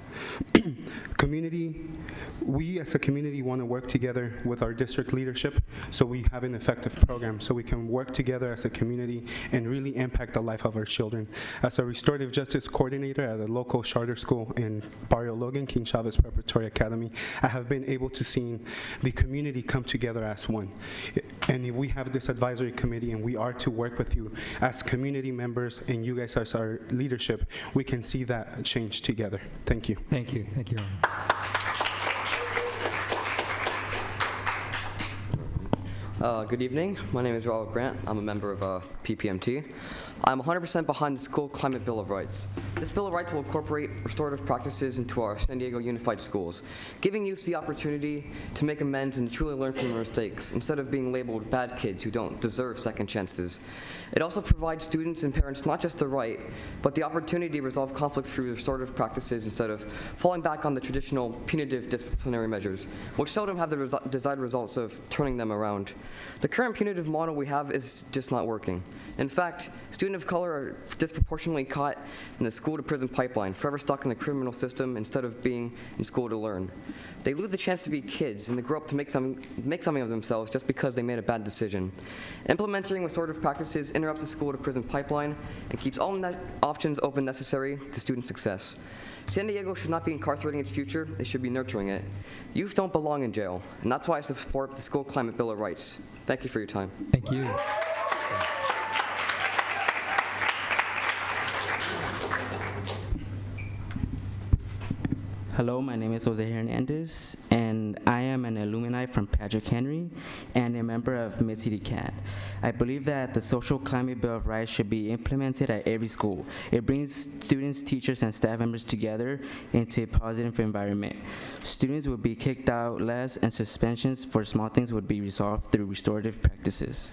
[SPEAKER 18] We as a community want to work together with our district leadership so we have an effective program, so we can work together as a community and really impact the life of our children. As a restorative justice coordinator at a local charter school in Barrio Logan, King Chavez Preparatory Academy, I have been able to see the community come together as one. And if we have this advisory committee and we are to work with you as community members and you guys as our leadership, we can see that change together. Thank you.
[SPEAKER 1] Thank you. Thank you, Ron.
[SPEAKER 19] Good evening. My name is Robert Grant. I'm a member of PPMT. I'm 100% behind the School Climate Bill of Rights. This Bill of Rights will incorporate restorative practices into our San Diego Unified Schools, giving youth the opportunity to make amends and truly learn from their mistakes, instead of being labeled bad kids who don't deserve second chances. It also provides students and parents not just the right, but the opportunity to resolve conflicts through restorative practices instead of falling back on the traditional punitive disciplinary measures, which seldom have the desired results of turning them around. The current punitive model we have is just not working. In fact, students of color are disproportionately caught in the school-to-prison pipeline, forever stuck in the criminal system instead of being in school to learn. They lose the chance to be kids and they grow up to make something of themselves just because they made a bad decision. Implementing restorative practices interrupts the school-to-prison pipeline and keeps all options open necessary to student success. San Diego should not be incarcerating its future, they should be nurturing it. Youth don't belong in jail, and that's why I support the School Climate Bill of Rights. Thank you for your time.
[SPEAKER 1] Thank you.
[SPEAKER 20] Hello, my name is Jose Hernandez, and I am an alumni from Patrick Henry and a member of Mid-City CAD. I believe that the Social Climate Bill of Rights should be implemented at every school. It brings students, teachers, and staff members together into a positive environment. Students would be kicked out less, and suspensions for small things would be resolved through restorative practices.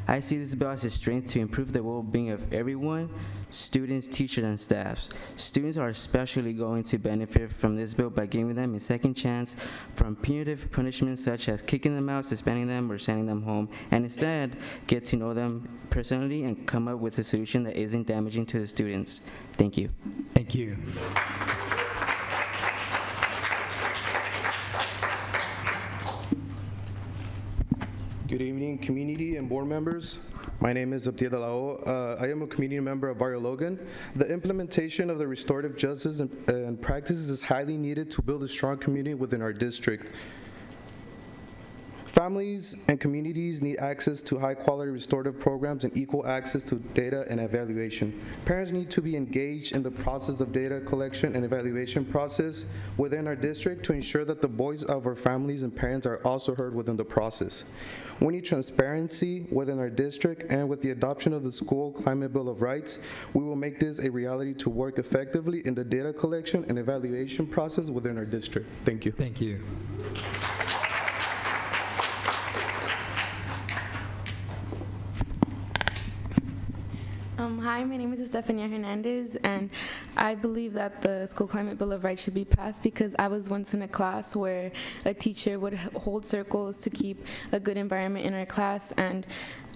[SPEAKER 20] I see this bill as a strength to improve the well-being of everyone, students, teachers, and staff. Students are especially going to benefit from this bill by giving them a second chance from punitive punishments such as kicking them out, suspending them, or sending them home, and instead get to know them personally and come up with a solution that isn't damaging to the students. Thank you.
[SPEAKER 1] Thank you.
[SPEAKER 21] Good evening, community and board members. My name is Abdiel Dalao. I am a community member of Barrio Logan. The implementation of the restorative justice and practices is highly needed to build a strong community within our district. Families and communities need access to high-quality restorative programs and equal access to data and evaluation. Parents need to be engaged in the process of data collection and evaluation process within our district to ensure that the voice of our families and parents are also heard within the process. We need transparency within our district, and with the adoption of the School Climate Bill of Rights, we will make this a reality to work effectively in the data collection and evaluation process within our district. Thank you.
[SPEAKER 1] Thank you.
[SPEAKER 22] Hi, my name is Estefania Hernandez, and I believe that the School Climate Bill of Rights should be passed because I was once in a class where a teacher would hold circles to keep a good environment in our class, and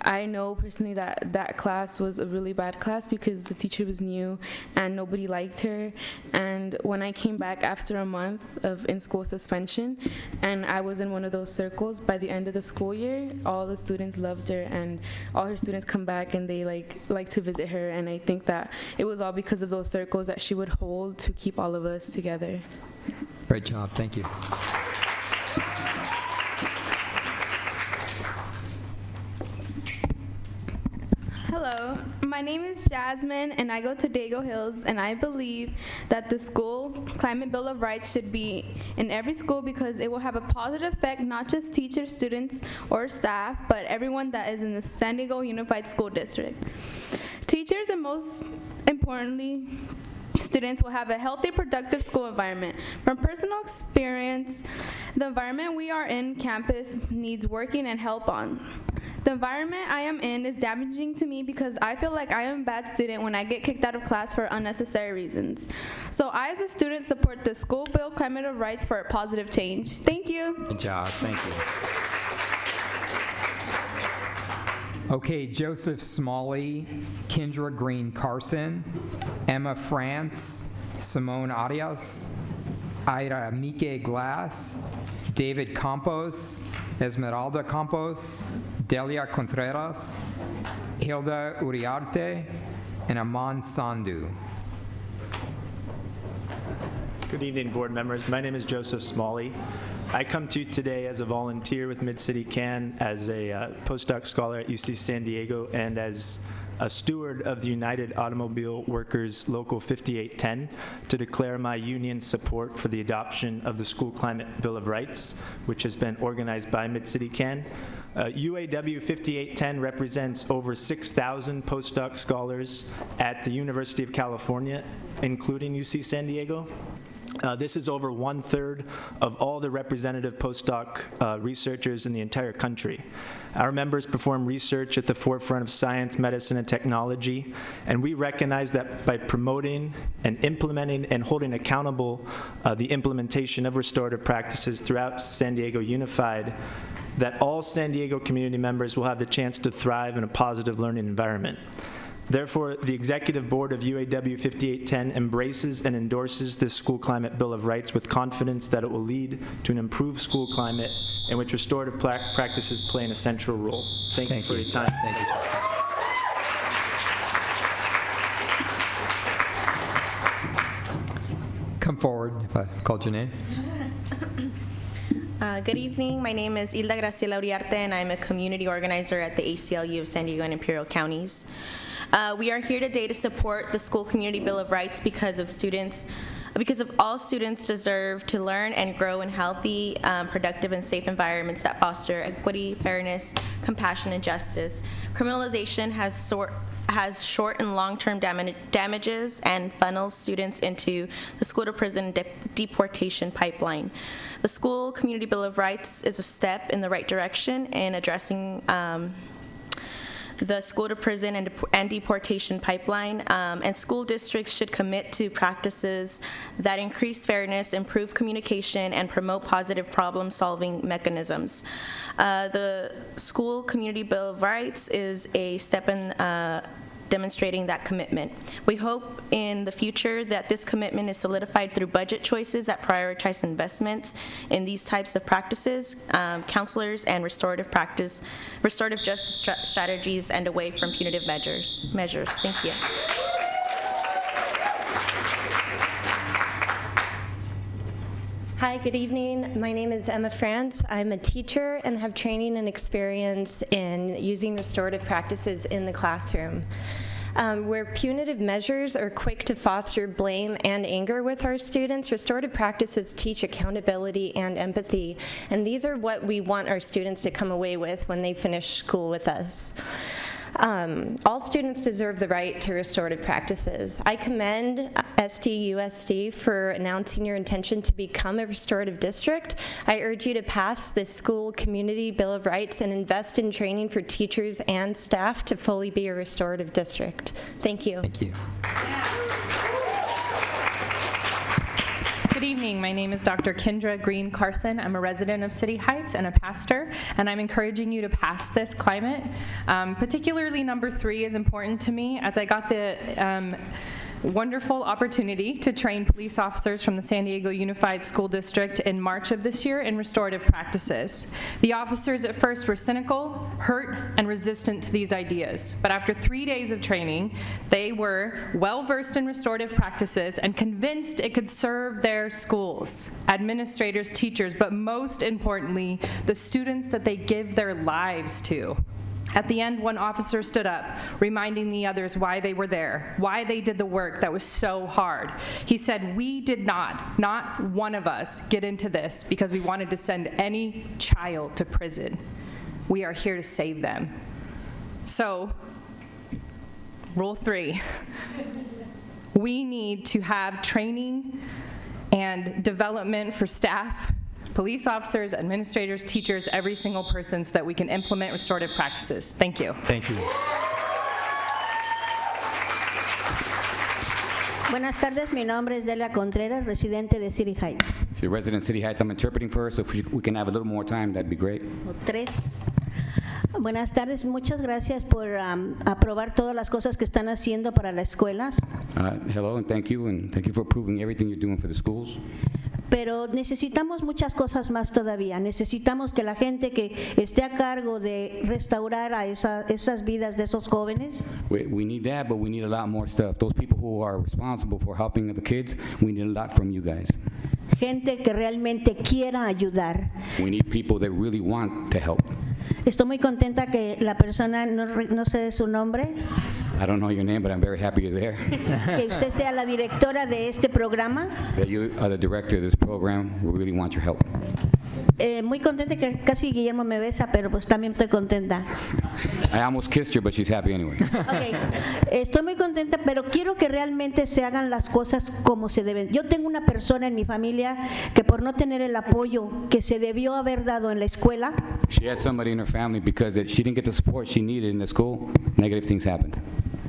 [SPEAKER 22] I know personally that that class was a really bad class because the teacher was new and nobody liked her. And when I came back after a month of in-school suspension and I was in one of those circles, by the end of the school year, all the students loved her and all her students come back and they like to visit her. And I think that it was all because of those circles that she would hold to keep all of us together.
[SPEAKER 1] Great job. Thank you.
[SPEAKER 23] Hello, my name is Jasmine and I go to Dago Hills, and I believe that the School Climate Bill of Rights should be in every school because it will have a positive effect not just teachers, students, or staff, but everyone that is in the San Diego Unified School District. Teachers and most importantly, students will have a healthy, productive school environment. From personal experience, the environment we are in campus needs working and help on. The environment I am in is damaging to me because I feel like I am a bad student when I get kicked out of class for unnecessary reasons. So I, as a student, support the School Bill Climate of Rights for a positive change. Thank you.
[SPEAKER 1] Good job. Thank you. Okay, Joseph Smalley, Kendra Green Carson, Emma France, Simone Arias, Ira Mike Glass, David Campos, Esmeralda Campos, Delia Contreras, Hilda Uriarte, and Aman Sandhu.
[SPEAKER 24] Good evening, board members. My name is Joseph Smalley. I come to you today as a volunteer with Mid-City CAN, as a postdoc scholar at UC San Diego, and as a steward of the United Automobile Workers Local 5810 to declare my union's support for the adoption of the School Climate Bill of Rights, which has been organized by Mid-City CAN. UAW 5810 represents over 6,000 postdoc scholars at the University of California, including UC San Diego. This is over 1/3 of all the representative postdoc researchers in the entire country. Our members perform research at the forefront of science, medicine, and technology, and we recognize that by promoting and implementing and holding accountable the implementation of restorative practices throughout San Diego Unified, that all San Diego community members will have the chance to thrive in a positive learning environment. Therefore, the Executive Board of UAW 5810 embraces and endorses this School Climate Bill of Rights with confidence that it will lead to an improved school climate in which restorative practices play an essential role. Thank you for your time.
[SPEAKER 1] Thank you. Come forward if I called your name.
[SPEAKER 25] Good evening. My name is Hilda Graciela Uriarte, and I'm a community organizer at the ACLU of San Diego and Imperial Counties. We are here today to support the School Community Bill of Rights because of students because of all students deserve to learn and grow in healthy, productive, and safe environments that foster equity, fairness, compassion, and justice. Criminalization has short and long-term damages and funnels students into the school-to-prison deportation pipeline. The School Community Bill of Rights is a step in the right direction in addressing the school-to-prison and deportation pipeline, and school districts should commit to practices that increase fairness, improve communication, and promote positive problem-solving mechanisms. The School Community Bill of Rights is a step in demonstrating that commitment. We hope in the future that this commitment is solidified through budget choices that prioritize investments in these types of practices, counselors, and restorative justice strategies, and away from punitive measures. Thank you.
[SPEAKER 4] Hi, good evening. My name is Emma France. I'm a teacher and have training and experience in using restorative practices in the classroom. Where punitive measures are quick to foster blame and anger with our students, restorative practices teach accountability and empathy, and these are what we want our students to come away with when they finish school with us. All students deserve the right to restorative practices. I commend STUSD for announcing your intention to become a restorative district. I urge you to pass this School Community Bill of Rights and invest in training for teachers and staff to fully be a restorative district. Thank you.
[SPEAKER 1] Thank you.
[SPEAKER 5] Good evening. My name is Dr. Kendra Green Carson. I'm a resident of City Heights and a pastor, and I'm encouraging you to pass this climate. Particularly number 3 is important to me, as I got the wonderful opportunity to train police officers from the San Diego Unified School District in March of this year in restorative practices. The officers at first were cynical, hurt, and resistant to these ideas. But after 3 days of training, they were well-versed in restorative practices and convinced it could serve their schools, administrators, teachers, but most importantly, the students that they give their lives to. At the end, one officer stood up, reminding the others why they were there, why they did the work that was so hard. He said, "We did not one of us, get into this because we wanted to send any child to prison. We are here to save them." So, rule 3, we need to have training and development for staff, police officers, administrators, teachers, every single person, so that we can implement restorative practices. Thank you.
[SPEAKER 1] Thank you.
[SPEAKER 6] Buenas tardes, mi nombre es Delia Contreras, residente de City Heights.
[SPEAKER 7] She's a resident of City Heights. I'm interpreting for her, so if we can have a little more time, that'd be great.
[SPEAKER 6] 3. Buenas tardes, muchas gracias por aprobar todas las cosas que están haciendo para las escuelas.
[SPEAKER 7] Hello, and thank you for approving everything you're doing for the schools.
[SPEAKER 6] Pero necesitamos muchas cosas más todavía. Necesitamos que la gente que esté a cargo de restaurar a esas vidas de esos jóvenes.
[SPEAKER 7] We need that, but we need a lot more stuff. Those people who are responsible for helping the kids, we need a lot from you guys.
[SPEAKER 6] Gente que realmente quiera ayudar.
[SPEAKER 7] We need people that really want to help.
[SPEAKER 6] Estoy muy contenta que la persona, no sé su nombre.
[SPEAKER 7] I don't know your name, but I'm very happy you're there.
[SPEAKER 6] Que usted sea la directora de este programa.
[SPEAKER 7] That you are the director of this program. We really want your help.
[SPEAKER 6] Muy contenta que casi Guillermo me besa, pero pues también estoy contenta.
[SPEAKER 7] I almost kissed her, but she's happy anyway.
[SPEAKER 6] Okay. Estoy muy contenta, pero quiero que realmente se hagan las cosas como se deben. Yo tengo una persona en mi familia que por no tener el apoyo que se debió haber dado en la escuela.
[SPEAKER 7] She had somebody in her family because she didn't get the support she needed in the school. Negative things happened.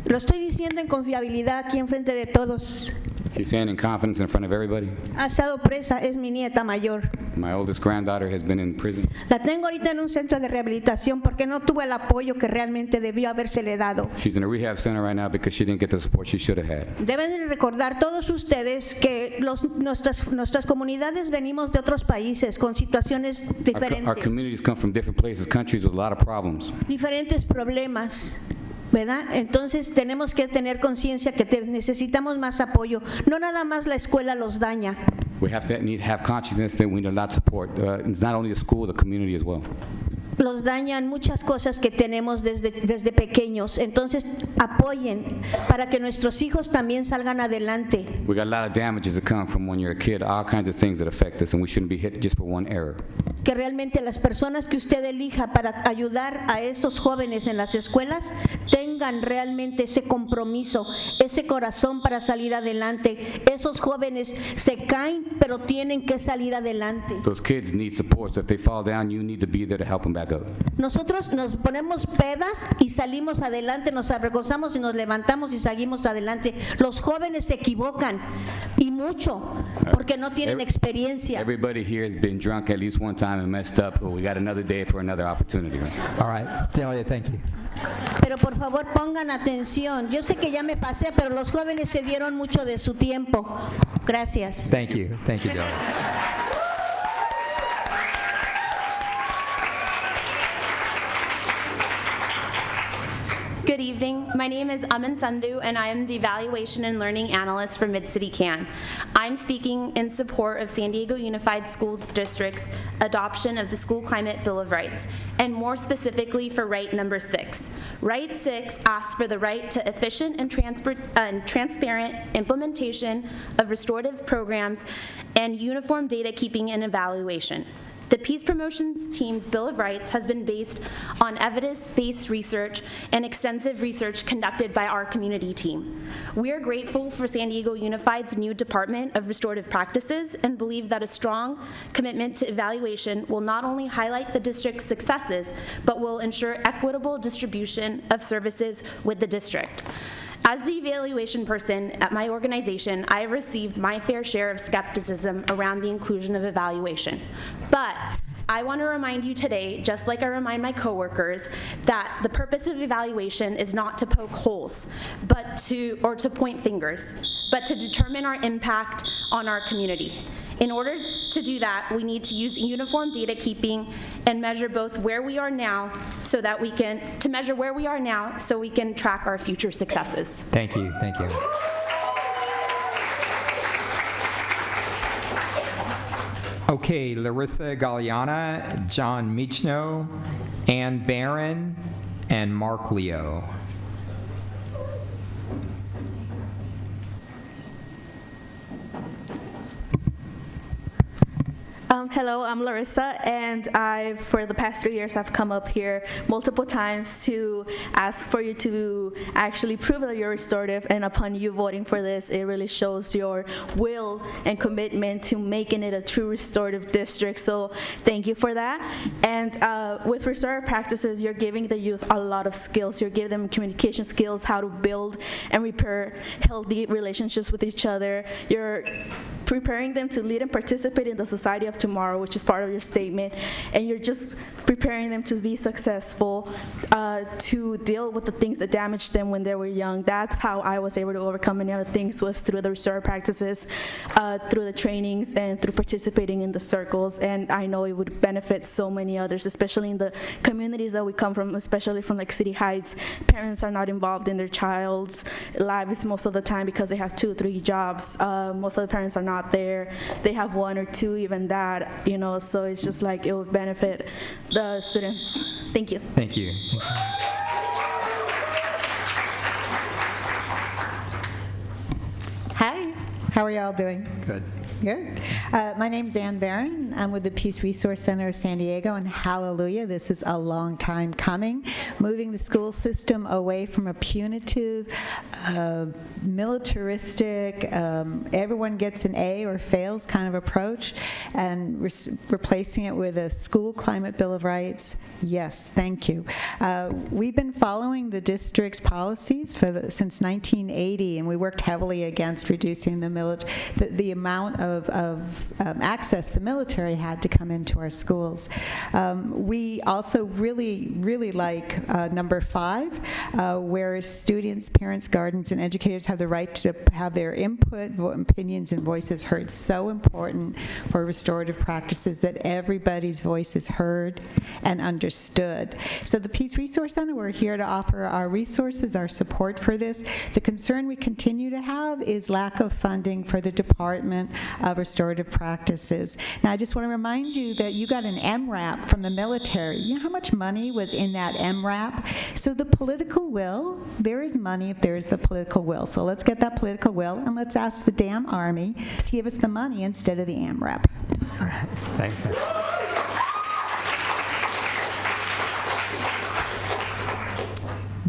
[SPEAKER 6] Lo estoy diciendo en confiabilidad aquí en frente de todos.
[SPEAKER 7] She's saying in confidence in front of everybody.
[SPEAKER 6] Ha estado presa, es mi nieta mayor.
[SPEAKER 7] My oldest granddaughter has been in prison.
[SPEAKER 6] La tengo ahorita en un centro de rehabilitación porque no tuvo el apoyo que realmente debió habérsele dado.
[SPEAKER 7] She's in a rehab center right now because she didn't get the support she should have had.
[SPEAKER 6] Deben de recordar todos ustedes que nuestras comunidades venimos de otros países con situaciones diferentes.
[SPEAKER 7] Our communities come from different places, countries with a lot of problems.
[SPEAKER 6] Diferentes problemas. ¿Verdad? Entonces tenemos que tener conciencia que necesitamos más apoyo. No nada más la escuela los daña.
[SPEAKER 7] We have to have consciousness that we need a lot of support. It's not only the school, the community as well.
[SPEAKER 6] los dañan muchas cosas que tenemos desde pequeños. Entonces, apoyen para que nuestros hijos también salgan adelante.
[SPEAKER 7] We got a lot of damages that come from when you're a kid, all kinds of things that affect us, and we shouldn't be hit just for one error.
[SPEAKER 6] Que realmente las personas que usted elija para ayudar a estos jóvenes en las escuelas tengan realmente ese compromiso, ese corazón para salir adelante. Esos jóvenes se caen, pero tienen que salir adelante.
[SPEAKER 7] Those kids need support, so if they fall down, you need to be there to help them back up.
[SPEAKER 6] Nosotros nos ponemos pedas y salimos adelante, nos avergonzamos y nos levantamos y seguimos adelante. Los jóvenes se equivocan y mucho porque no tienen experiencia.
[SPEAKER 7] Everybody here has been drunk at least one time and messed up, but we got another day for another opportunity.
[SPEAKER 1] All right, Delia, thank you.
[SPEAKER 6] Pero por favor pongan atención. Yo sé que ya me pasé, pero los jóvenes se dieron mucho de su tiempo. Gracias.
[SPEAKER 1] Thank you, Delia.
[SPEAKER 4] Good evening. My name is Aman Sandhu, and I am the Evaluation and Learning Analyst for Mid-City CAN. I'm speaking in support of San Diego Unified Schools District's adoption of the School Climate Bill of Rights, and more specifically for right number 6. Right 6 asks for the right to efficient and transparent implementation of restorative programs and uniform data keeping and evaluation. The Peace Promotions Team's Bill of Rights has been based on evidence-based research and extensive research conducted by our community team. We are grateful for San Diego Unified's new Department of Restorative Practices and believe that a strong commitment to evaluation will not only highlight the district's successes, but will ensure equitable distribution of services with the district. As the evaluation person at my organization, I have received my fair share of skepticism around the inclusion of evaluation. But I want to remind you today, just like I remind my coworkers, that the purpose of evaluation is not to poke holes, or to point fingers, but to determine our impact on our community. In order to do that, we need to use uniform data keeping and measure both where we are now so that we can track our future successes.
[SPEAKER 1] Thank you. Okay, Larissa Galliana, John Michno, Ann Barron, and Mark Leo.
[SPEAKER 8] Hello, I'm Larissa, and for the past 3 years, I've come up here multiple times to ask for you to actually prove that you're restorative, and upon you voting for this, it really shows your will and commitment to making it a true restorative district, so thank you for that. And with restorative practices, you're giving the youth a lot of skills. You're giving them communication skills, how to build and repair healthy relationships with each other. You're preparing them to lead and participate in the society of tomorrow, which is part of your statement, and you're just preparing them to be successful, to deal with the things that damaged them when they were young. That's how I was able to overcome many other things, was through the restorative practices, through the trainings, and through participating in the circles, and I know it would benefit so many others, especially in the communities that we come from, especially from like City Heights. Parents are not involved in their child's lives most of the time because they have 2 or 3 jobs. Most of the parents are not there. They have 1 or 2, even that, so it's just like it would benefit the students. Thank you.
[SPEAKER 1] Thank you.
[SPEAKER 9] Hi, how are y'all doing?
[SPEAKER 1] Good.
[SPEAKER 9] Good. My name's Ann Barron. I'm with the Peace Resource Center of San Diego, and hallelujah, this is a long time coming. Moving the school system away from a punitive, militaristic, everyone gets an A or fails kind of approach, and replacing it with a school climate bill of rights. Yes, thank you. We've been following the district's policies since 1980, and we worked heavily against reducing the amount of access the military had to come into our schools. We also really like number 5, where students, parents, guardians, and educators have the right to have their input, opinions, and voices heard. So important for restorative practices that everybody's voice is heard and understood. So the Peace Resource Center, we're here to offer our resources, our support for this. The concern we continue to have is lack of funding for the Department of restorative practices. Now, I just want to remind you that you got an MRAP from the military. You know how much money was in that MRAP? So the political will, there is money if there is the political will. So let's get that political will, and let's ask the damn Army to give us the money instead of the MRAP.
[SPEAKER 1] All right, thanks.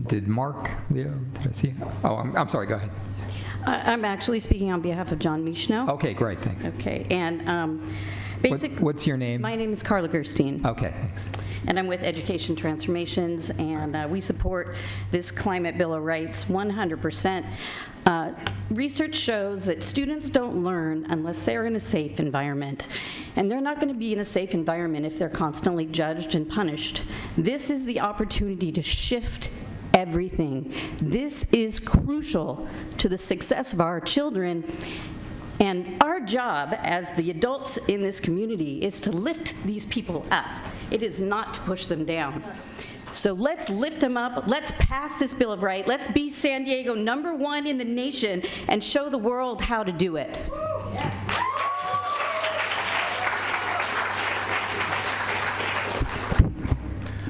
[SPEAKER 1] Did Mark, Leo, did I see? Oh, I'm sorry, go ahead.
[SPEAKER 3] I'm actually speaking on behalf of John Michno.
[SPEAKER 1] Okay, great, thanks.
[SPEAKER 3] Okay, and basically...
[SPEAKER 1] What's your name?
[SPEAKER 3] My name is Carla Gerstein.
[SPEAKER 1] Okay, thanks.
[SPEAKER 3] And I'm with Education Transformations, and we support this Climate Bill of Rights 100%. Research shows that students don't learn unless they're in a safe environment. And they're not going to be in a safe environment if they're constantly judged and punished. This is the opportunity to shift everything. This is crucial to the success of our children. And our job as the adults in this community is to lift these people up. It is not to push them down. So let's lift them up. Let's pass this Bill of Rights. Let's be San Diego #1 in the nation and show the world how to do it.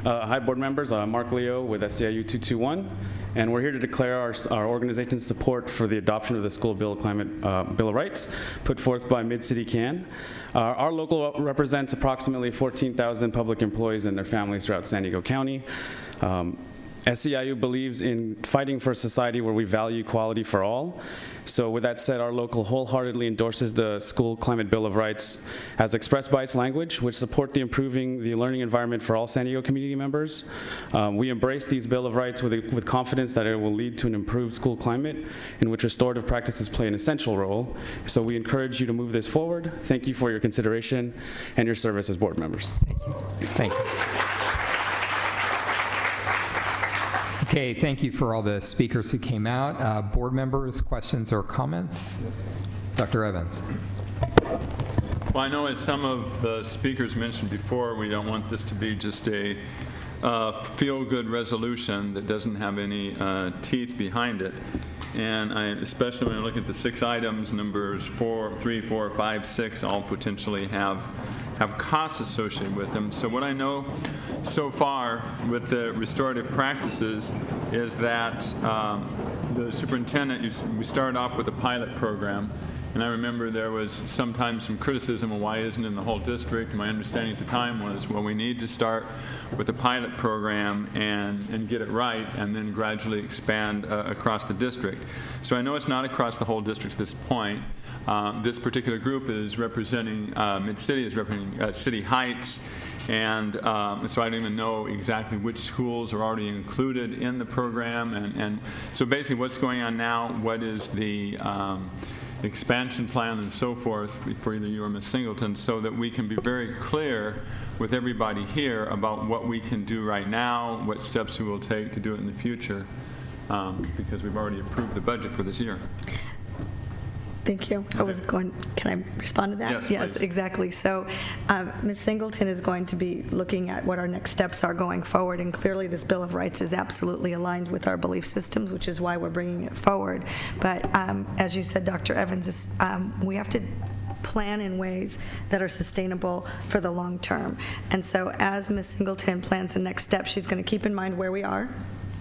[SPEAKER 10] Hi, board members. Mark Leo with SEIU 221, and we're here to declare our organization's support for the adoption of the School Bill of Rights put forth by Mid-City CAN. Our local represents approximately 14,000 public employees and their families throughout San Diego County. SEIU believes in fighting for a society where we value equality for all. So with that said, our local wholeheartedly endorses the School Climate Bill of Rights as expressed by its language, which support the improving the learning environment for all San Diego community members. We embrace these Bill of Rights with confidence that it will lead to an improved school climate in which restorative practices play an essential role. So we encourage you to move this forward. Thank you for your consideration and your service as board members.
[SPEAKER 1] Thank you. Thank you. Okay, thank you for all the speakers who came out. Board members, questions or comments? Dr. Evans.
[SPEAKER 11] Well, I know as some of the speakers mentioned before, we don't want this to be just a feel-good resolution that doesn't have any teeth behind it. And especially when I look at the 6 items, numbers 4, 3, 4, 5, 6, all potentially have costs associated with them. So what I know so far with the restorative practices is that the superintendent, we started off with a pilot program, and I remember there was sometimes some criticism of why isn't it in the whole district. My understanding at the time was, well, we need to start with a pilot program and get it right, and then gradually expand across the district. So I know it's not across the whole district at this point. This particular group is representing Mid-City, is representing City Heights, and so I don't even know exactly which schools are already included in the program. And so basically what's going on now, what is the expansion plan and so forth for either you or Ms. Singleton, so that we can be very clear with everybody here about what we can do right now, what steps we will take to do it in the future, because we've already approved the budget for this year.
[SPEAKER 13] Thank you. I was going, can I respond to that?
[SPEAKER 11] Yes, please.
[SPEAKER 13] Exactly. So Ms. Singleton is going to be looking at what our next steps are going forward, and clearly this Bill of Rights is absolutely aligned with our belief systems, which is why we're bringing it forward. But as you said, Dr. Evans, we have to plan in ways that are sustainable for the long term. And so as Ms. Singleton plans the next step, she's going to keep in mind where we are,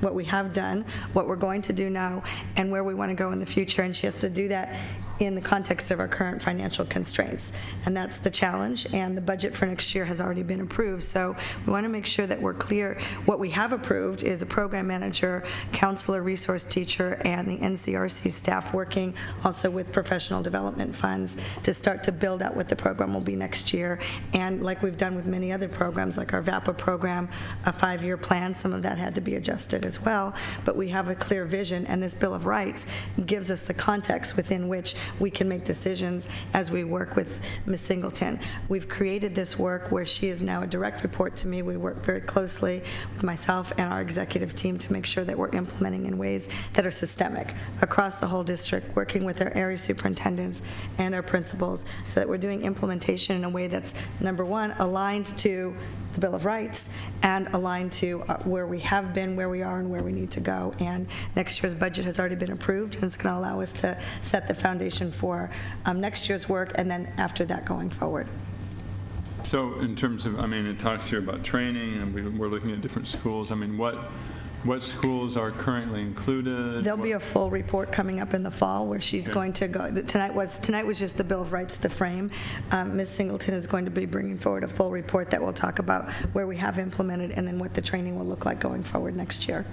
[SPEAKER 13] what we have done, what we're going to do now, and where we want to go in the future, and she has to do that in the context of our current financial constraints. And that's the challenge, and the budget for next year has already been approved. So we want to make sure that we're clear. What we have approved is a program manager, counselor, resource teacher, and the NCRC staff working also with professional development funds to start to build out what the program will be next year. And like we've done with many other programs, like our VAPA program, a 5-year plan, some of that had to be adjusted as well, but we have a clear vision, and this Bill of Rights gives us the context within which we can make decisions as we work with Ms. Singleton. We've created this work where she is now a direct report to me. We work very closely with myself and our executive team to make sure that we're implementing in ways that are systemic across the whole district, working with our area superintendents and our principals so that we're doing implementation in a way that's, number one, aligned to the Bill of Rights and align to where we have been, where we are, and where we need to go. And next year's budget has already been approved, and it's going to allow us to set the foundation for next year's work, and then after that going forward.
[SPEAKER 11] So in terms of, I mean, it talks here about training, and we're looking at different schools. I mean, what schools are currently included?
[SPEAKER 13] There'll be a full report coming up in the fall where she's going to go. Tonight was just the Bill of Rights, the frame. Ms. Singleton is going to be bringing forward a full report that will talk about where we have implemented and then what the training will look like going forward next year.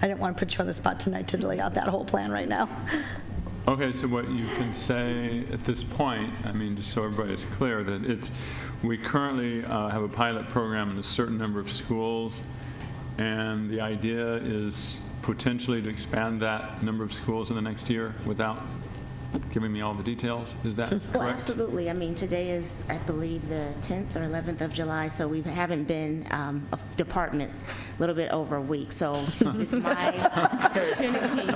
[SPEAKER 13] I didn't want to put you on the spot tonight to lay out that whole plan right now.
[SPEAKER 11] Okay, so what you can say at this point, I mean, just so everybody is clear, that we currently have a pilot program in a certain number of schools, and the idea is potentially to expand that number of schools in the next year without giving me all the details. Is that correct?
[SPEAKER 2] Well, absolutely. I mean, today is, I believe, the 10th or 11th of July, so we haven't been a department a little bit over a week. So it's my opportunity.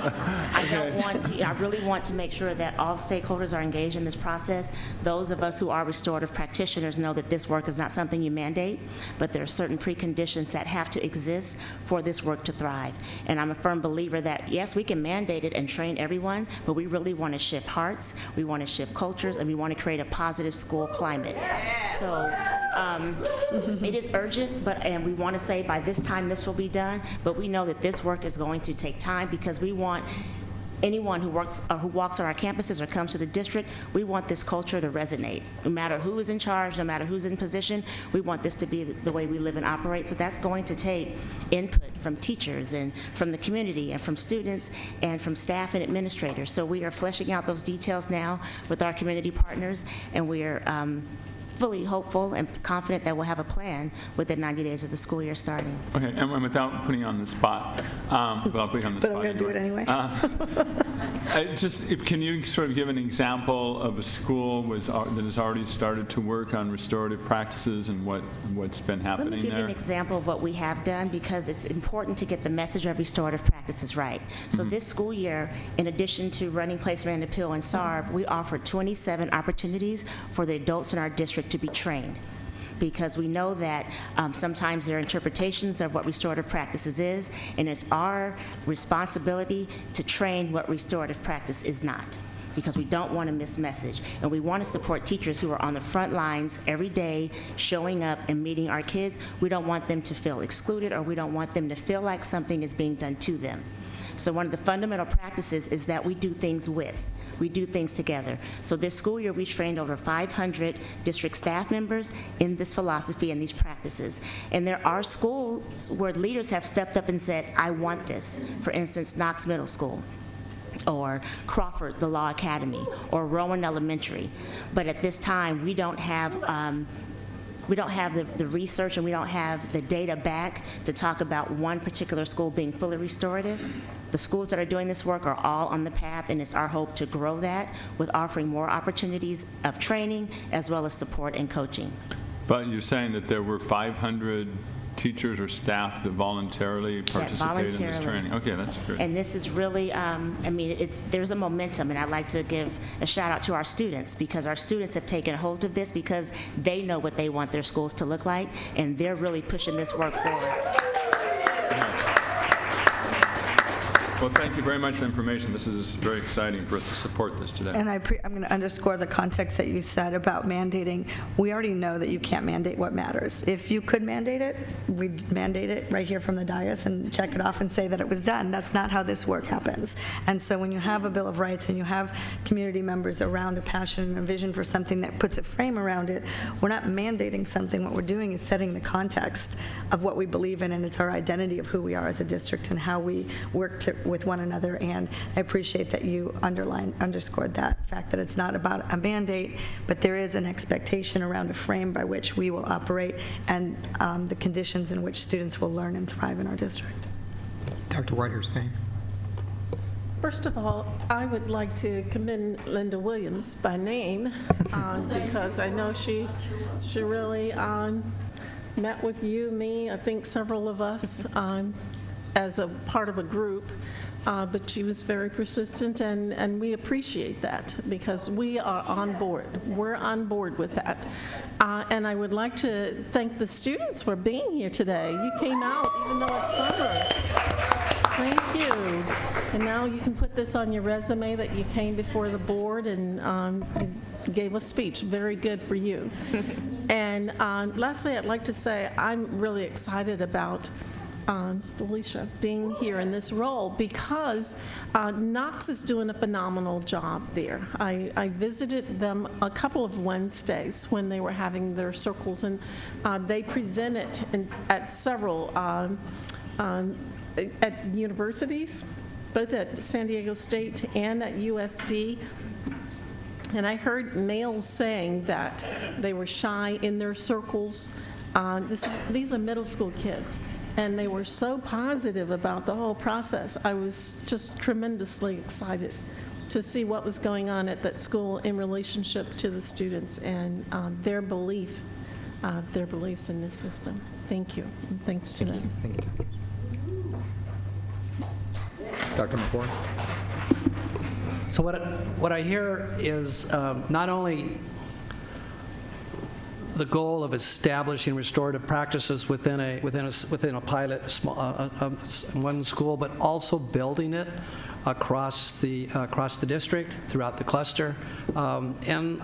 [SPEAKER 2] I really want to make sure that all stakeholders are engaged in this process. Those of us who are restorative practitioners know that this work is not something you mandate, but there are certain preconditions that have to exist for this work to thrive. And I'm a firm believer that, yes, we can mandate it and train everyone, but we really want to shift hearts, we want to shift cultures, and we want to create a positive school climate. So it is urgent, and we want to say by this time this will be done, but we know that this work is going to take time because we want anyone who walks on our campuses or comes to the district, we want this culture to resonate. No matter who is in charge, no matter who's in position, we want this to be the way we live and operate. So that's going to take input from teachers and from the community and from students and from staff and administrators. So we are fleshing out those details now with our community partners, and we are fully hopeful and confident that we'll have a plan within 90 days of the school year starting.
[SPEAKER 11] Okay, and without putting you on the spot, but I'll put you on the spot.
[SPEAKER 13] But I'm going to do it anyway.
[SPEAKER 11] Can you sort of give an example of a school that has already started to work on restorative practices and what's been happening there?
[SPEAKER 2] Let me give you an example of what we have done, because it's important to get the message of restorative practices right. So this school year, in addition to running Place Rand Appeal and SARB, we offered 27 opportunities for the adults in our district to be trained, because we know that sometimes there are interpretations of what restorative practices is, and it's our responsibility to train what restorative practice is not, because we don't want to miss message. And we want to support teachers who are on the front lines every day, showing up and meeting our kids. We don't want them to feel excluded, or we don't want them to feel like something is being done to them. So one of the fundamental practices is that we do things we do things together. So this school year, we trained over 500 district staff members in this philosophy and these practices. And there are schools where leaders have stepped up and said, I want this. For instance, Knox Middle School, or Crawford, the Law Academy, or Rowan Elementary. But at this time, we don't have the research, and we don't have the data back to talk about one particular school being fully restorative. The schools that are doing this work are all on the path, and it's our hope to grow that with offering more opportunities of training as well as support and coaching.
[SPEAKER 11] But you're saying that there were 500 teachers or staff that voluntarily participated in this training. Okay, that's great.
[SPEAKER 2] And this is really, there's a momentum, and I'd like to give a shout out to our students, because our students have taken hold of this because they know what they want their schools to look like, and they're really pushing this work forward.
[SPEAKER 11] Well, thank you very much for the information. This is very exciting for us to support this today.
[SPEAKER 13] And I'm going to underscore the context that you said about mandating. We already know that you can't mandate what matters. If you could mandate it, we'd mandate it right here from the dais and check it off and say that it was done. That's not how this work happens. And so when you have a Bill of Rights and you have community members around a passion and a vision for something that puts a frame around it, we're not mandating something. What we're doing is setting the context of what we believe in, and it's our identity of who we are as a district and how we work with one another. And I appreciate that you underscored that fact that it's not about a mandate, but there is an expectation around a frame by which we will operate and the conditions in which students will learn and thrive in our district.
[SPEAKER 1] Dr. Whitehurst-Payne.
[SPEAKER 12] First of all, I would like to commend Linda Williams by name because I know she really met with you, me, I think several of us, as a part of a group, but she was very persistent, and we appreciate that because we are on board. We're on board with that. And I would like to thank the students for being here today. You came out even though it's summer. Thank you. And now you can put this on your resume that you came before the board and gave a speech. Very good for you. And lastly, I'd like to say I'm really excited about Felicia being here in this role because Knox is doing a phenomenal job there. I visited them a couple of Wednesdays when they were having their circles, and they presented at several at universities, both at San Diego State and at USD. And I heard males saying that they were shy in their circles. These are middle school kids, and they were so positive about the whole process. I was just tremendously excited to see what was going on at that school in relationship to the students and their beliefs in this system. Thank you, and thanks to them.
[SPEAKER 1] Thank you. Dr. McCord?
[SPEAKER 14] So what I hear is not only the goal of establishing restorative practices within a pilot one school, but also building it across the district, throughout the cluster, and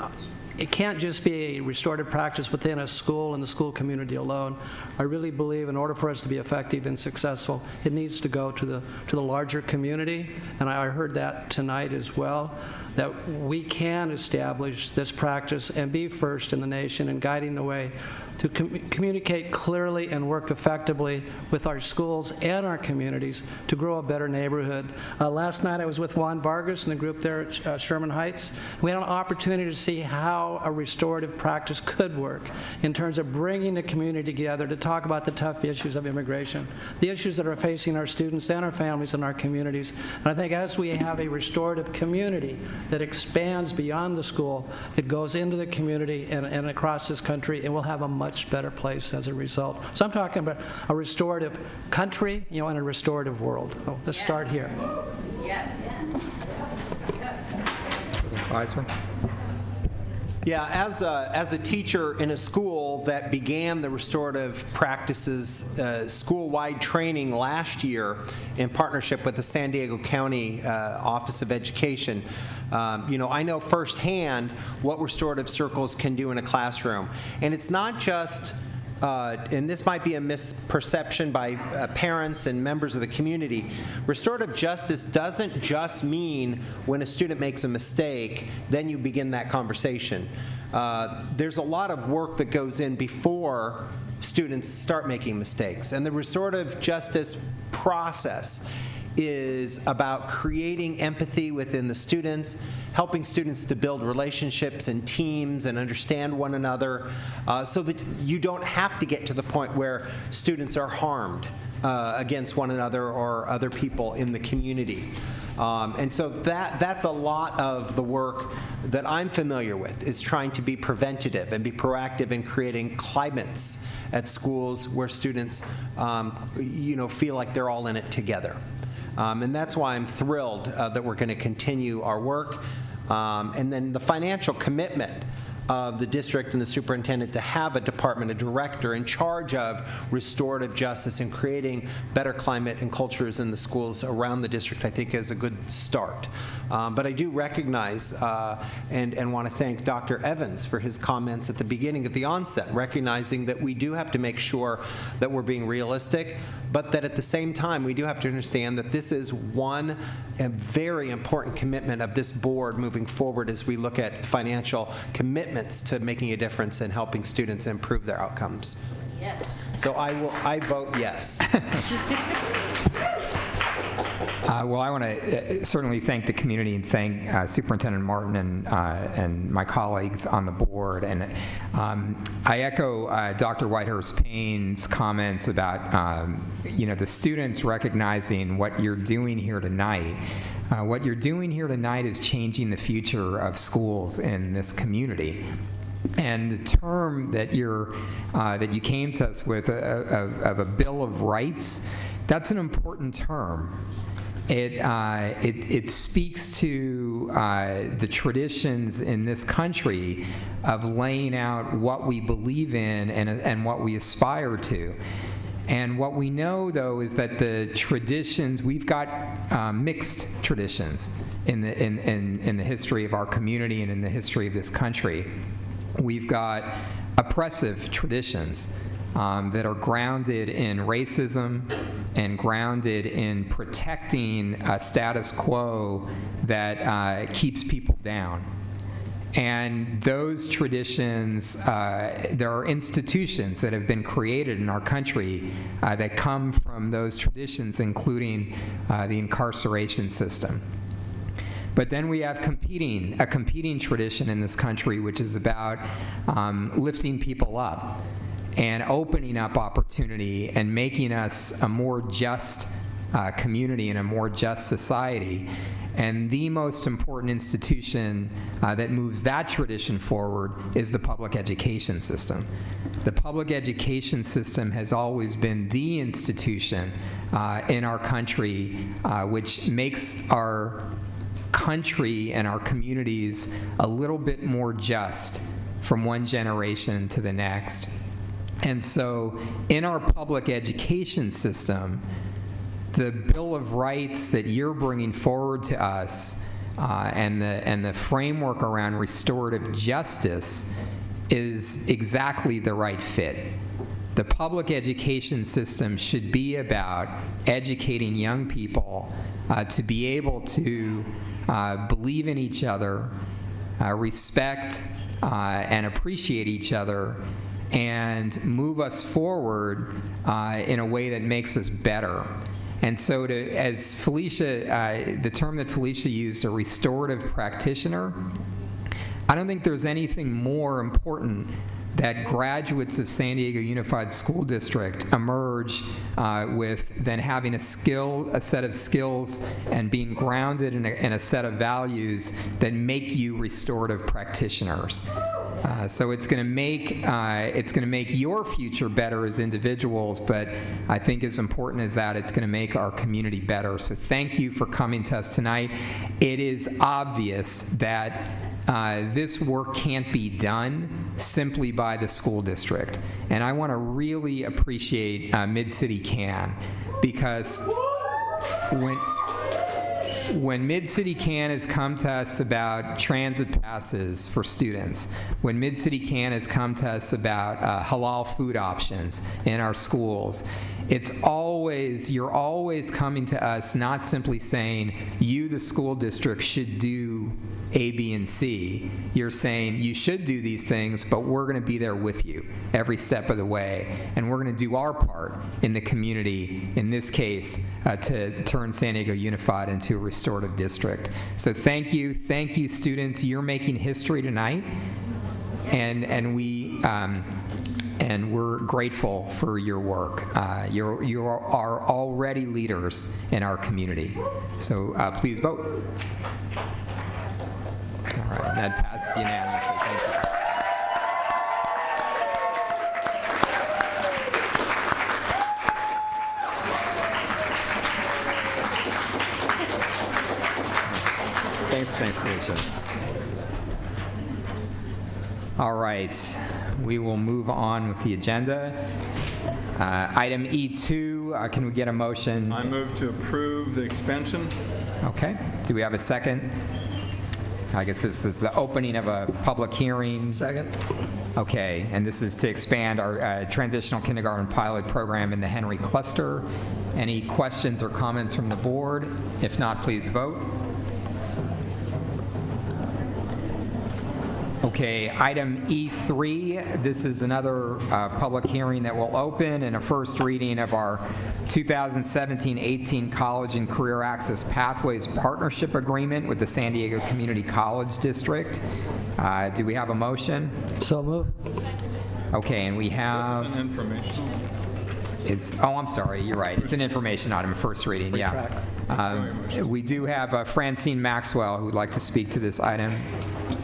[SPEAKER 14] it can't just be a restorative practice within a school and the school community alone. I really believe in order for us to be effective and successful, it needs to go to the larger community, and I heard that tonight as well, that we can establish this practice and be first in the nation in guiding the way to communicate clearly and work effectively with our schools and our communities to grow a better neighborhood. Last night I was with Juan Vargas and the group there at Sherman Heights. We had an opportunity to see how a restorative practice could work in terms of bringing the community together to talk about the tough issues of immigration, the issues that are facing our students and our families and our communities. And I think as we have a restorative community that expands beyond the school, it goes into the community and across this country, and we'll have a much better place as a result. So I'm talking about a restorative country, and a restorative world. Oh, let's start here.
[SPEAKER 3] Yes.
[SPEAKER 15] Yeah, as a teacher in a school that began the restorative practices school-wide training last year in partnership with the San Diego County Office of Education, I know firsthand what restorative circles can do in a classroom. And it's not just and this might be a misperception by parents and members of the community, restorative justice doesn't just mean when a student makes a mistake, then you begin that conversation. There's a lot of work that goes in before students start making mistakes. And the restorative justice process is about creating empathy within the students, helping students to build relationships and teams and understand one another so that you don't have to get to the point where students are harmed against one another or other people in the community. And so that's a lot of the work that I'm familiar with, is trying to be preventative and be proactive in creating climates at schools where students feel like they're all in it together. And that's why I'm thrilled that we're going to continue our work. And then the financial commitment of the district and the superintendent to have a department, a director in charge of restorative justice and creating better climate and cultures in the schools around the district, I think is a good start. But I do recognize and want to thank Dr. Evans for his comments at the beginning, at the onset, recognizing that we do have to make sure that we're being realistic, but that at the same time we do have to understand that this is one very important commitment of this board moving forward as we look at financial commitments to making a difference and helping students improve their outcomes.
[SPEAKER 3] Yes.
[SPEAKER 15] So I vote yes.
[SPEAKER 1] Well, I want to certainly thank the community and thank Superintendent Martin and my colleagues on the board. And I echo Dr. Whitehurst-Payne's comments about the students recognizing what you're doing here tonight. What you're doing here tonight is changing the future of schools in this community. And the term that you came to us with of a Bill of Rights That's an important term. It speaks to the traditions in this country of laying out what we believe in and what we aspire to. And what we know, though, is that the traditions, we've got mixed traditions in the history of our community and in the history of this country. We've got oppressive traditions that are grounded in racism and grounded in protecting a status quo that keeps people down. And those traditions, there are institutions that have been created in our country that come from those traditions, including the incarceration system. But then we have a competing tradition in this country, which is about lifting people up and opening up opportunity and making us a more just community and a more just society. And the most important institution that moves that tradition forward is the public education system. The public education system has always been the institution in our country which makes our country and our communities a little bit more just from one generation to the next. And so in our public education system, the Bill of Rights that you're bringing forward to us and the framework around restorative justice is exactly the right fit. The public education system should be about educating young people to be able to believe in each other, respect and appreciate each other, and move us forward in a way that makes us better. And so as Felicia, the term that Felicia used, a restorative practitioner, I don't think there's anything more important that graduates of San Diego Unified School District emerge with than having a set of skills and being grounded in a set of values that make you restorative practitioners. So it's going to make your future better as individuals, but I think as important as that, it's going to make our community better. So thank you for coming to us tonight. It is obvious that this work can't be done simply by the school district. And I want to really appreciate Mid-City Can, because when Mid-City Can has come to us about transit passes for students, when Mid-City Can has come to us about halal food options in our schools, you're always coming to us not simply saying, you, the school district, should do A, B, and C. You're saying you should do these things, but we're going to be there with you every step of the way, and we're going to do our part in the community, in this case, to turn San Diego Unified into a restorative district. So thank you, students. You're making history tonight, and we're grateful for your work. You are already leaders in our community. So please vote. All right, that passes unanimously. Thank you. Thanks, Felicia. All right, we will move on with the agenda. Item E2, can we get a motion?
[SPEAKER 11] I move to approve the expansion.
[SPEAKER 1] Okay, do we have a second? I guess this is the opening of a public hearing.
[SPEAKER 14] Second.
[SPEAKER 1] Okay, and this is to expand our transitional kindergarten pilot program in the Henry Cluster. Any questions or comments from the board? If not, please vote. Okay, item E3, this is another public hearing that will open and a first reading of our 2017-18 College and Career Access Pathways Partnership Agreement with the San Diego Community College District. Do we have a motion?
[SPEAKER 14] So move.
[SPEAKER 1] Okay, and we have...
[SPEAKER 11] This is an informational.
[SPEAKER 1] I'm sorry, you're right. It's an information item, first reading, yeah. We do have Francine Maxwell who would like to speak to this item.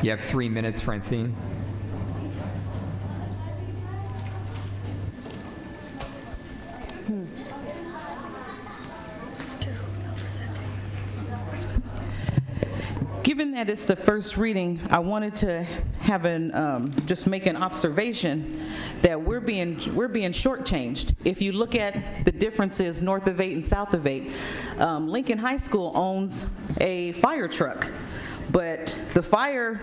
[SPEAKER 1] You have 3 minutes, Francine.
[SPEAKER 16] given that it's the first reading, I wanted to have just make an observation that we're being shortchanged. If you look at the differences north of 8 and south of 8, Lincoln High School owns a fire truck, but the fire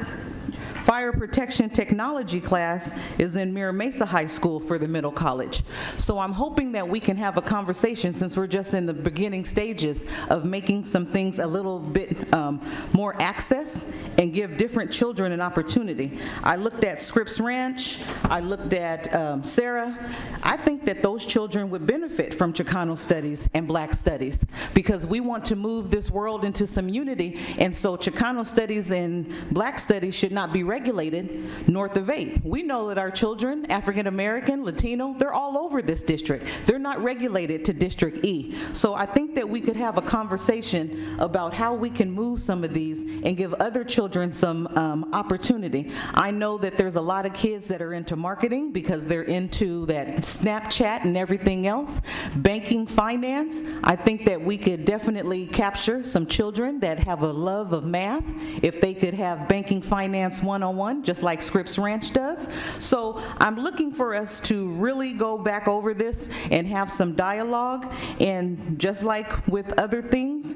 [SPEAKER 16] protection technology class is in Mira Mesa High School for the middle college. So I'm hoping that we can have a conversation, since we're just in the beginning stages of making some things a little bit more access and give different children an opportunity. I looked at Scripps Ranch, I looked at Sarah. I think that those children would benefit from Chicano studies and Black studies, because we want to move this world into some unity, and so Chicano studies and Black studies should not be regulated north of 8. We know that our children, African American, Latino, they're all over this district. They're not regulated to District E. So I think that we could have a conversation about how we can move some of these and give other children some opportunity. I know that there's a lot of kids that are into marketing because they're into that Snapchat and everything else. Banking, finance, I think that we could definitely capture some children that have a love of math if they could have banking, finance 101, just like Scripps Ranch does. So I'm looking for us to really go back over this and have some dialogue, and just like with other things,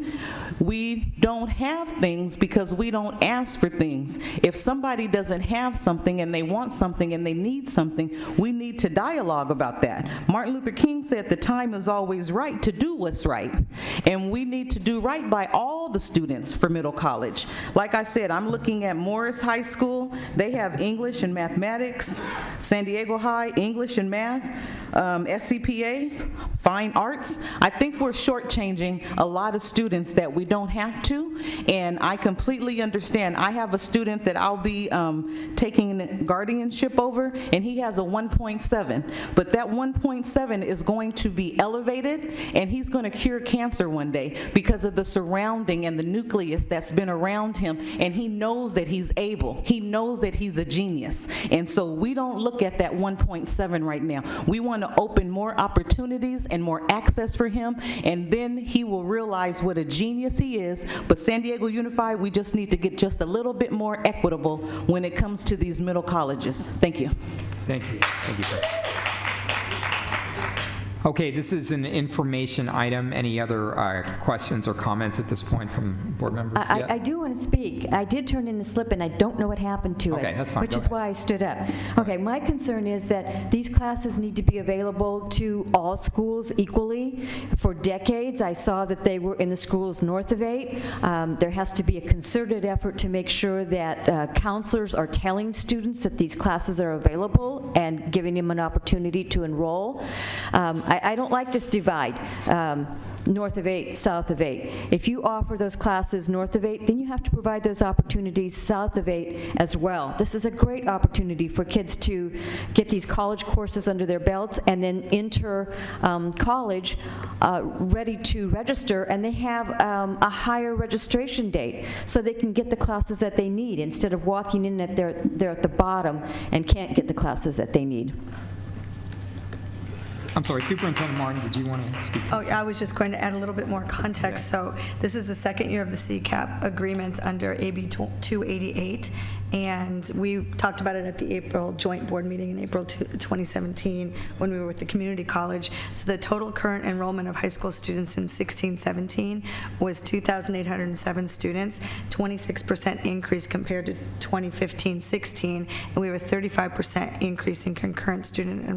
[SPEAKER 16] we don't have things because we don't ask for things. If somebody doesn't have something and they want something and they need something, we need to dialogue about that. Martin Luther King said the time is always right to do what's right, and we need to do right by all the students for middle college. Like I said, I'm looking at Morris High School. They have English and mathematics. San Diego High, English and math. SCPA, fine arts. I think we're shortchanging a lot of students that we don't have to, and I completely understand. I have a student that I'll be taking guardianship over, and he has a 1.7, but that 1.7 is going to be elevated, and he's going to cure cancer one day because of the surrounding and the nucleus that's been around him, and he knows that he's able. He knows that he's a genius, and so we don't look at that 1.7 right now. We want to open more opportunities and more access for him, and then he will realize what a genius he is. But San Diego Unified, we just need to get just a little bit more equitable when it comes to these middle colleges. Thank you.
[SPEAKER 1] Thank you. Thank you, sir. Okay, this is an information item. Any other questions or comments at this point from board members?
[SPEAKER 17] I do want to speak. I did turn in the slip, and I don't know what happened to it.
[SPEAKER 1] Okay, that's fine.
[SPEAKER 17] Which is why I stood up. Okay, my concern is that these classes need to be available to all schools equally. For decades, I saw that they were in the schools north of 8. There has to be a concerted effort to make sure that counselors are telling students that these classes are available and giving them an opportunity to enroll. I don't like this divide, north of 8, south of 8. If you offer those classes north of 8, then you have to provide those opportunities south of 8 as well. This is a great opportunity for kids to get these college courses under their belts and then enter college ready to register, and they have a higher registration date so they can get the classes that they need instead of walking in at they're at the bottom and can't get the classes that they need.
[SPEAKER 1] I'm sorry, Superintendent Martin, did you want to speak to this?
[SPEAKER 13] I was just going to add a little bit more context. So this is the second year of the CCAP agreements under AB 288, and we talked about it at the April joint board meeting in April 2017 when we were with the community college. So the total current enrollment of high school students in 16-17 was 2,807 students, 26% increase compared to 2015-16, and we have a 35% increase in concurrent students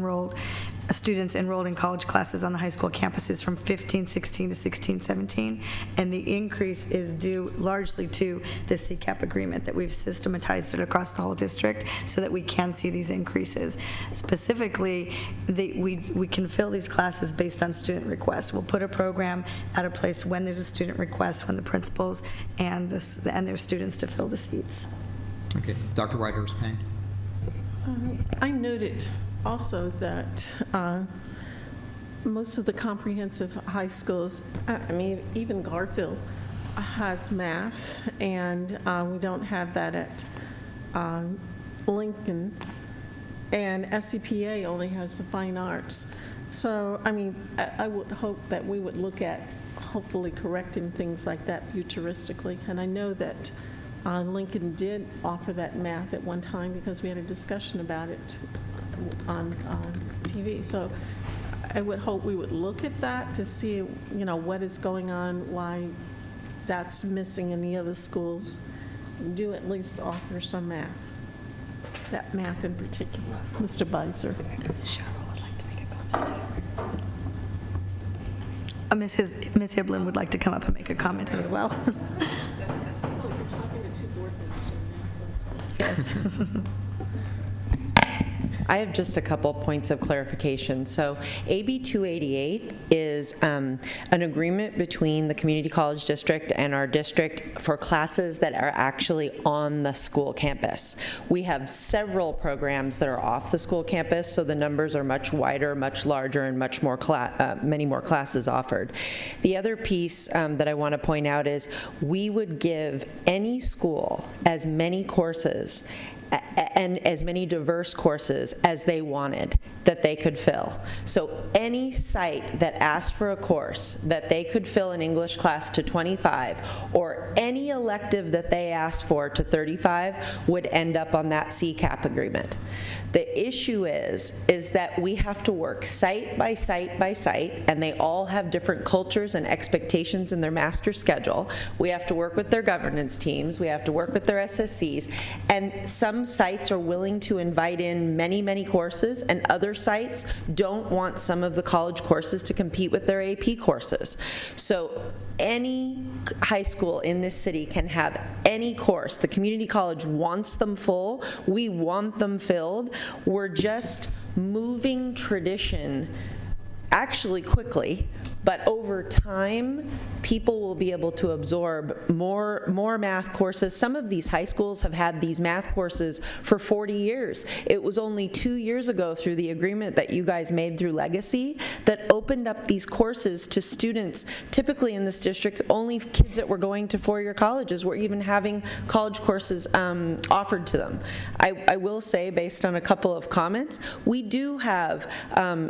[SPEAKER 13] enrolled in college classes on the high school campuses from 15-16 to 16-17, and the increase is due largely to the CCAP agreement that we've systematized it across the whole district so that we can see these increases. Specifically, we can fill these classes based on student requests. We'll put a program at a place when there's a student request, when the principals and their students to fill the seats.
[SPEAKER 1] Okay, Dr. Whitehurst-Payne.
[SPEAKER 12] I noted also that most of the comprehensive high schools, I mean, even Garfield has math, and we don't have that at Lincoln, and SCPA only has the fine arts. So, I mean, I would hope that we would look at hopefully correcting things like that futuristically, and I know that Lincoln did offer that math at one time because we had a discussion about it on TV. So I would hope we would look at that to see, what is going on, why that's missing in the other schools. Do at least offer some math, that math in particular. Mr. Beiser.
[SPEAKER 13] Cheryl would like to make a comment. Ms. Hiblin would like to come up and make a comment as well. Yes.
[SPEAKER 18] I have just a couple points of clarification. So AB 288 is an agreement between the Community College District and our district for classes that are actually on the school campus. We have several programs that are off the school campus, so the numbers are much wider, much larger, and much more many more classes offered. The other piece that I want to point out is we would give any school as many courses and as many diverse courses as they wanted that they could fill. So any site that asked for a course that they could fill an English class to 25, or any elective that they asked for to 35, would end up on that CCAP agreement. The issue is that we have to work site by site by site, and they all have different cultures and expectations in their master schedule. We have to work with their governance teams, we have to work with their SSCs, and some sites are willing to invite in many, many courses, and other sites don't want some of the college courses to compete with their AP courses. So any high school in this city can have any course. The community college wants them full. We want them filled. We're just moving tradition actually quickly, but over time, people will be able to absorb more math courses. Some of these high schools have had these math courses for 40 years. It was only 2 years ago through the agreement that you guys made through Legacy that opened up these courses to students. Typically in this district, only kids that were going to four-year colleges were even having college courses offered to them. I will say, based on a couple of comments, we do have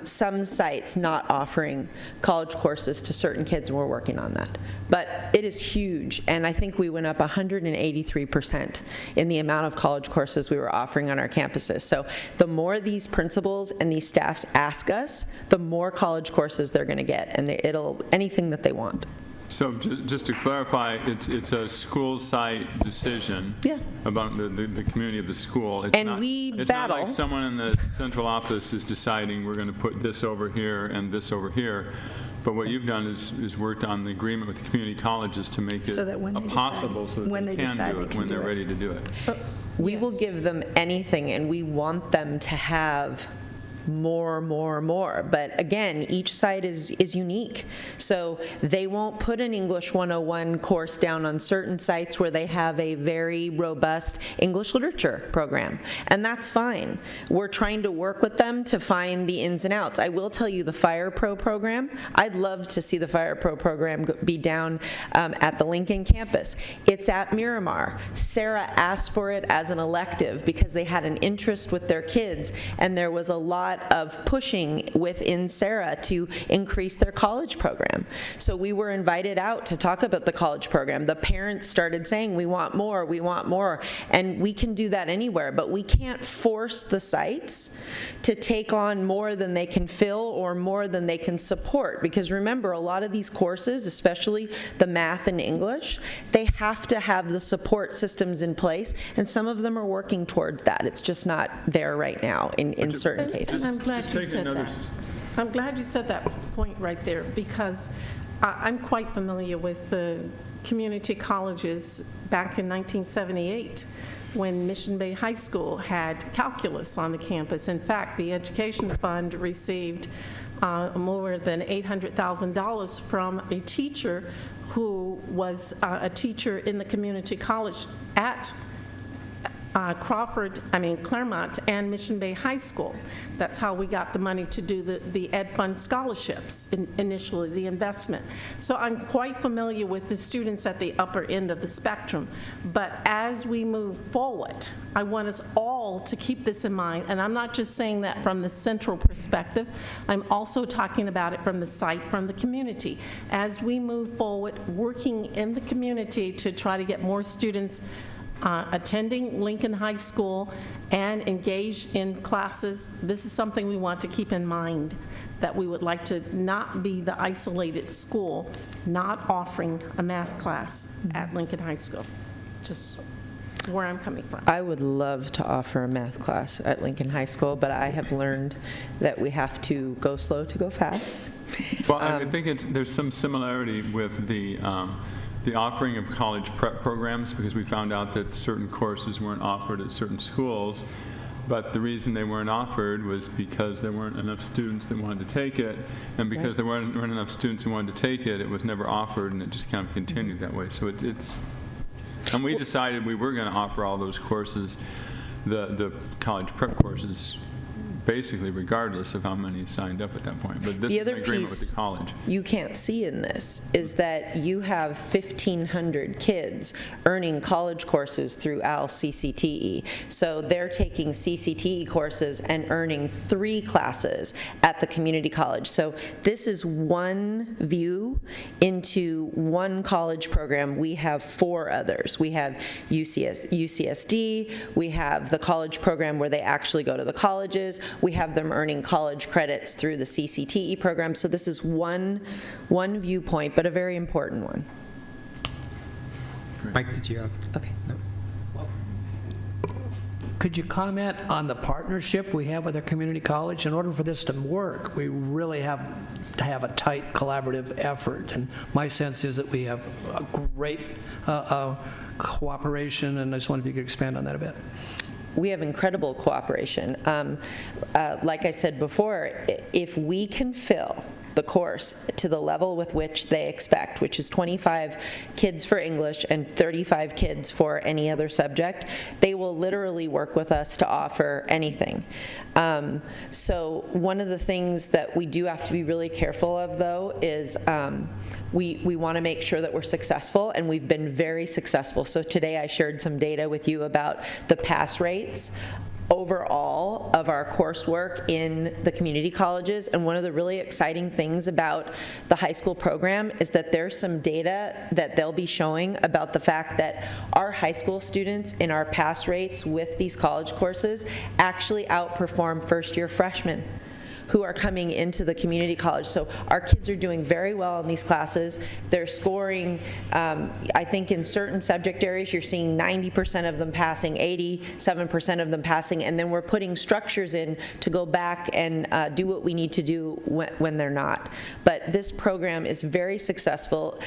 [SPEAKER 18] some sites not offering college courses to certain kids, and we're working on that. But it is huge, and I think we went up 183% in the amount of college courses we were offering on our campuses. So the more these principals and these staffs ask us, the more college courses they're going to get, and it'll anything that they want.
[SPEAKER 11] So just to clarify, it's a school site decision about the community of the school. It's
[SPEAKER 18] and
[SPEAKER 11] not,
[SPEAKER 18] we
[SPEAKER 11] it's
[SPEAKER 18] battle.
[SPEAKER 11] not like someone in the central office is deciding we're going to put this over here and this over here. But what you've done is worked on the agreement with the community colleges to make it
[SPEAKER 13] So that when they
[SPEAKER 11] possible
[SPEAKER 13] decide-
[SPEAKER 11] so that
[SPEAKER 13] when
[SPEAKER 11] they
[SPEAKER 13] they
[SPEAKER 11] can
[SPEAKER 13] decide
[SPEAKER 11] do
[SPEAKER 13] they
[SPEAKER 11] it
[SPEAKER 13] can
[SPEAKER 11] when
[SPEAKER 13] do
[SPEAKER 11] they're
[SPEAKER 13] it.
[SPEAKER 11] ready to do it.
[SPEAKER 18] We will give them anything, and we want them to have more. But again, each site is unique. So they won't put an English 101 course down on certain sites where they have a very robust English literature program. And that's fine. We're trying to work with them to find the ins and outs. I will tell you the Fire Pro program, I'd love to see the Fire Pro program be down at the Lincoln campus. It's at Miramar. Sarah asked for it as an elective because they had an interest with their kids, and there was a lot of pushing within Sarah to increase their college program. So we were invited out to talk about the college program. The parents started saying, we want more, and we can do that anywhere, but we can't force the sites to take on more than they can fill or more than they can support, because remember, a lot of these courses, especially the math and English, they have to have the support systems in place, and some of them are working towards that. It's just not there right now in certain cases.
[SPEAKER 12] I'm glad you said that. I'm glad you said that point right there, because I'm quite familiar with the community colleges back in 1978 when Mission Bay High School had calculus on the campus. In fact, the Education Fund received more than $800,000 from a teacher who was a teacher in the community college at Claremont and Mission Bay High School. That's how we got the money to do the Ed Fund scholarships, initially, the investment. So I'm quite familiar with the students at the upper end of the spectrum. But as we move forward, I want us all to keep this in mind, and I'm not just saying that from the central perspective, I'm also talking about it from the site, from the community. As we move forward, working in the community to try to get more students attending Lincoln High School and engaged in classes, this is something we want to keep in mind, that we would like to not be the isolated school not offering a math class at Lincoln High School. Just where I'm coming from.
[SPEAKER 18] I would love to offer a math class at Lincoln High School, but I have learned that we have to go slow to go fast.
[SPEAKER 11] Well, I think there's some similarity with the offering of college prep programs, because we found out that certain courses weren't offered at certain schools, but the reason they weren't offered was because there weren't enough students that wanted to take it, and because there weren't enough students who wanted to take it, it was never offered, and it just kind of continued that way. So it's and we decided we were going to offer all those courses, the college prep courses, basically regardless of how many signed up at that point. But this is an agreement with the college.
[SPEAKER 18] You can't see in this is that you have 1,500 kids earning college courses through AL CCTE. So they're taking CCTE courses and earning 3 classes at the community college. So this is one view into one college program. We have 4 others. We have UCSD, we have the college program where they actually go to the colleges, we have them earning college credits through the CCTE program. So this is one viewpoint, but a very important one.
[SPEAKER 1] Mike, did you have?
[SPEAKER 18] Okay.
[SPEAKER 1] No.
[SPEAKER 14] Could you comment on the partnership we have with our community college? In order for this to work, we really have to have a tight collaborative effort. And my sense is that we have a great cooperation, and I just wonder if you could expand on that a bit.
[SPEAKER 18] We have incredible cooperation. Like I said before, if we can fill the course to the level with which they expect, which is 25 kids for English and 35 kids for any other subject, they will literally work with us to offer anything. So one of the things that we do have to be really careful of, though, is we want to make sure that we're successful, and we've been very successful. So today I shared some data with you about the pass rates overall of our coursework in the community colleges, and one of the really exciting things about the high school program is that there's some data that they'll be showing about the fact that our high school students in our pass rates with these college courses actually outperform first-year freshmen who are coming into the community college. So our kids are doing very well in these classes. They're scoring, I think in certain subject areas, you're seeing 90% of them passing, 87% of them passing, and then we're putting structures in to go back and do what we need to do when they're not. But this program is very successful.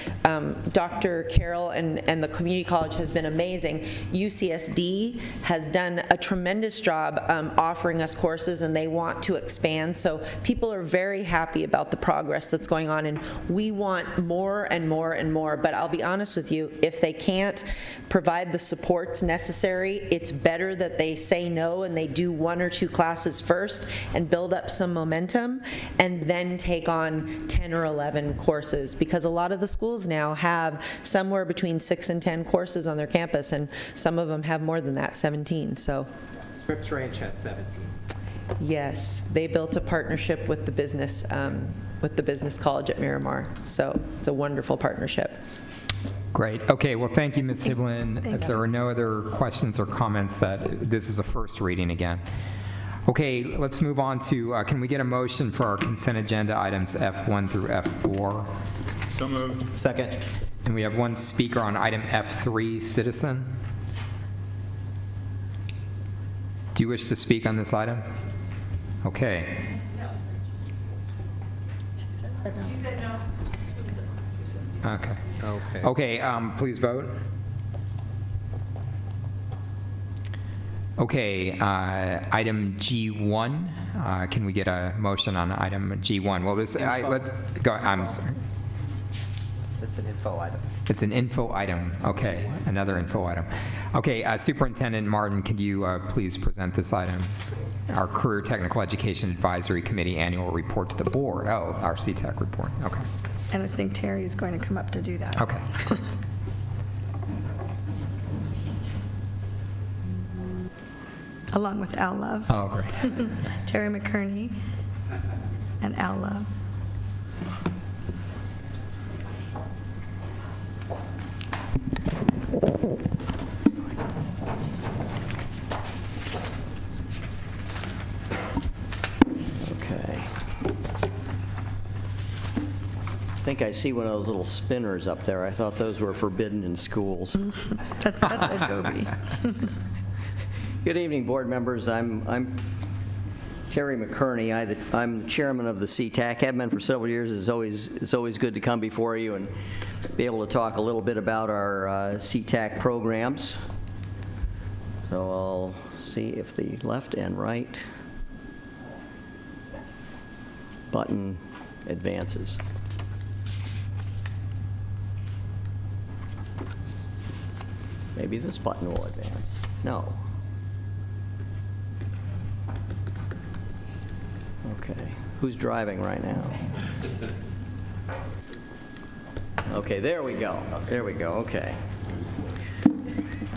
[SPEAKER 18] Dr. Carroll and the community college has been amazing. UCSD has done a tremendous job offering us courses, and they want to expand. So people are very happy about the progress that's going on, and we want more and more and more. But I'll be honest with you, if they can't provide the supports necessary, it's better that they say no and they do 1 or 2 classes first and build up some momentum, and then take on 10 or 11 courses, because a lot of the schools now have somewhere between 6 and 10 courses on their campus, and some of them have more than that, 17. So
[SPEAKER 15] Scripps Ranch has 17.
[SPEAKER 18] yes, they built a partnership with the business college at Miramar. So it's a wonderful partnership.
[SPEAKER 1] Great. Okay, well, thank you, Ms. Hiblin. If there are no other questions or comments, that this is a first reading again. Okay, let's move on to, can we get a motion for our consent agenda items F1 through F4?
[SPEAKER 11] So moved.
[SPEAKER 15] Second.
[SPEAKER 1] And we have one speaker on item F3, citizen. Do you wish to speak on this item? Okay.
[SPEAKER 13] She said no.
[SPEAKER 1] Okay.
[SPEAKER 15] Okay.
[SPEAKER 1] Okay, please vote. Okay, item G1. Can we get a motion on item G1? Well, let's go. I'm sorry.
[SPEAKER 15] It's an info item.
[SPEAKER 1] It's an info item. Okay, another info item. Okay, Superintendent Martin, could you please present this item? Our Career Technical Education Advisory Committee Annual Report to the Board. Oh, our CTEC report. Okay.
[SPEAKER 13] And I think Terry's going to come up to do that.
[SPEAKER 1] Okay, great.
[SPEAKER 13] Along with Al Love.
[SPEAKER 1] Oh, great.
[SPEAKER 13] Terry McKerney and Al Love.
[SPEAKER 19] think I see one of those little spinners up there. I thought those were forbidden in schools.
[SPEAKER 13] That's Adobe.
[SPEAKER 19] Good evening, board members. I'm Terry McKerney. I'm chairman of the CTAC. Have been for several years. It's always good to come before you and be able to talk a little bit about our CTAC programs. So I'll see if the left and right button advances. Maybe this button will advance. No. Okay. Who's driving right now? Okay, there we go. There we go. Okay.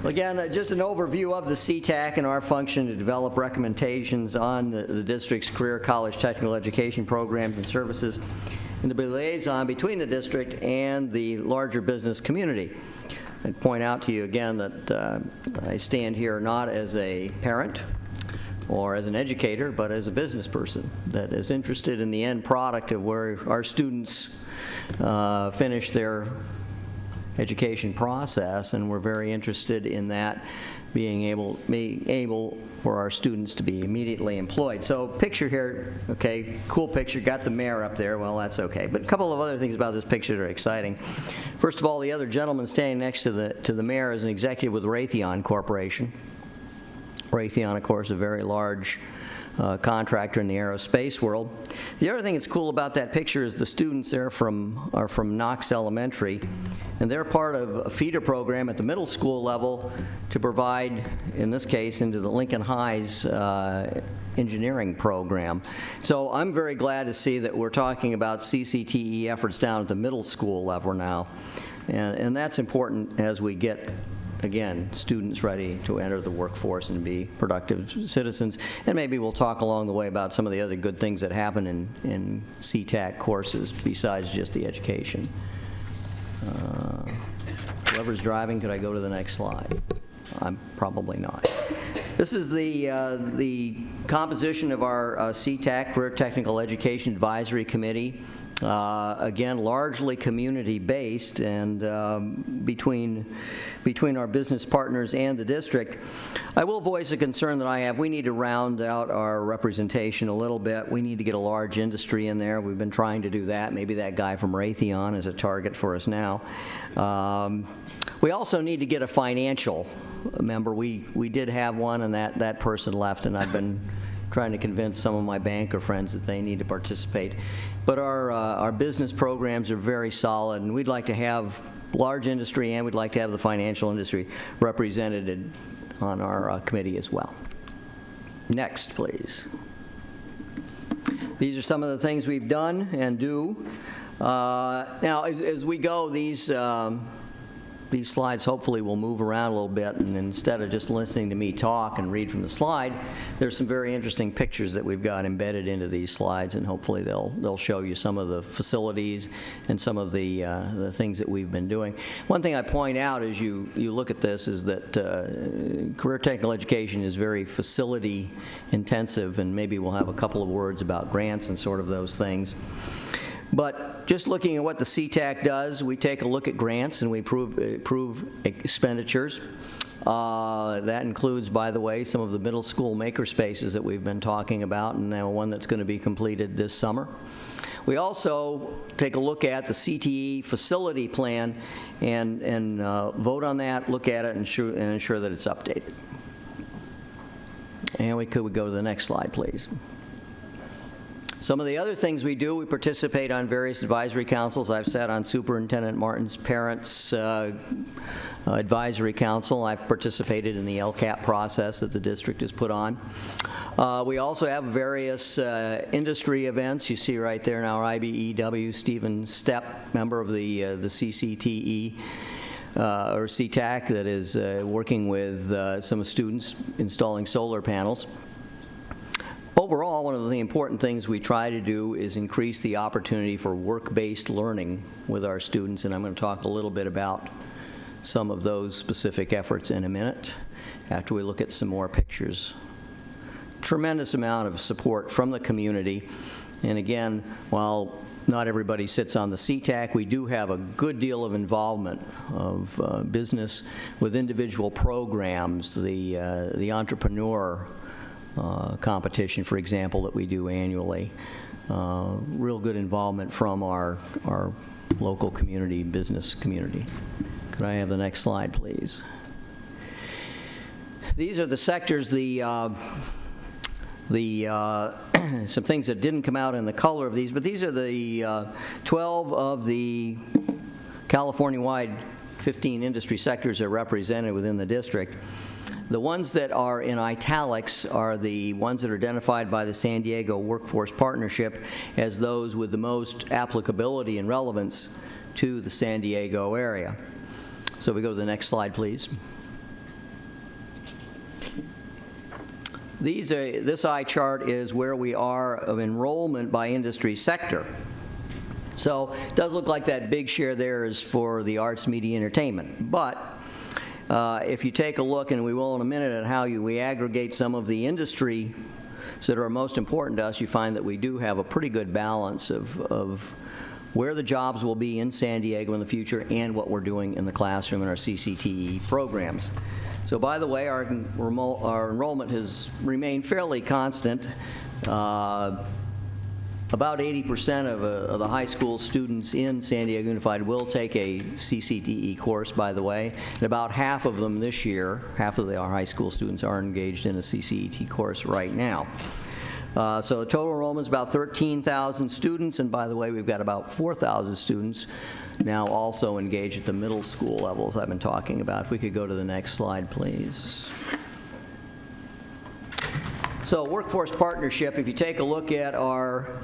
[SPEAKER 19] Well, again, just an overview of the CTAC and our function to develop recommendations on the district's career college technical education programs and services and to be a liaison between the district and the larger business community. I'd point out to you again that I stand here not as a parent or as an educator, but as a business person that is interested in the end product of where our students finish their education process, and we're very interested in that being able for our students to be immediately employed. So picture here, okay, cool picture, got the mayor up there, well that's okay. But a couple of other things about this picture that are exciting. First of all, the other gentleman standing next to the mayor is an executive with Raytheon Corporation. Raytheon, of course, a very large contractor in the aerospace world. The other thing that's cool about that picture is the students there are from Knox Elementary, and they're part of a feeder program at the middle school level to provide, in this case, into the Lincoln High's engineering program. So I'm very glad to see that we're talking about CCTE efforts down at the middle school level now, and that's important as we get, again, students ready to enter the workforce and be productive citizens. And maybe we'll talk along the way about some of the other good things that happen in CTAC courses besides just the education. Whoever's driving, could I go to the next slide? I'm probably not. This is the composition of our CTAC, Career Technical Education Advisory Committee. Again, largely community-based, and between our business partners and the district. I will voice a concern that I have. We need to round out our representation a little bit. We need to get a large industry in there. We've been trying to do that. Maybe that guy from Raytheon is a target for us now. We also need to get a financial member. We did have one, and that person left, and I've been trying to convince some of my banker friends that they need to participate. But our business programs are very solid, and we'd like to have large industry, and we'd like to have the financial industry represented on our committee as well. Next, please. These are some of the things we've done and do. Now, as we go, these slides hopefully will move around a little bit, and instead of just listening to me talk and read from the slide, there's some very interesting pictures that we've got embedded into these slides, and hopefully they'll show you some of the facilities and some of the things that we've been doing. One thing I point out as you look at this is that career technical education is very facility intensive, and maybe we'll have a couple of words about grants and sort of those things. But just looking at what the CTAC does, we take a look at grants and we approve expenditures. That includes, by the way, some of the middle school maker spaces that we've been talking about, and now one that's going to be completed this summer. We also take a look at the CTE facility plan and vote on that, look at it, and ensure that it's updated. And we go to the next slide, please. Some of the other things we do, we participate on various advisory councils. I've sat on Superintendent Martin's Parents Advisory Council. I've participated in the LCAP process that the district has put on. We also have various industry events. You see right there now, IBEW, Stephen Stepp, member of the CCTE. Or CTAC, that is working with some students installing solar panels. Overall, one of the important things we try to do is increase the opportunity for work-based learning with our students, and I'm going to talk a little bit about some of those specific efforts in a minute after we look at some more pictures. Tremendous amount of support from the community, And again, while not everybody sits on the CTAC, we do have a good deal of involvement of business with individual programs, the entrepreneur competition, for example, that we do annually. Real good involvement from our local community, business community. Could I have the next slide, please? These are the sectors, some things that didn't come out in the color of these, but these are the 12 of the California-wide 15 industry sectors that are represented within the district. The ones that are in italics are the ones that are identified by the San Diego Workforce Partnership as those with the most applicability and relevance to the San Diego area. So we go to the next slide, please. This eye chart is where we are of enrollment by industry sector. So it does look like that big share there is for the arts, media, entertainment. But if you take a look, and we will in a minute, at how we aggregate some of the industries that are most important to us, you find that we do have a pretty good balance of where the jobs will be in San Diego in the future and what we're doing in the classroom and our CCTE programs. So by the way, our enrollment has remained fairly constant. About 80% of the high school students in San Diego Unified will take a CCTE course, by the way, and about half of them this year, half of our high school students are engaged in a CCTE course right now. So the total enrollment is about 13,000 students, and by the way, we've got about 4,000 students now also engaged at the middle school levels I've been talking about. If we could go to the next slide, please. So workforce partnership, if you take a look at our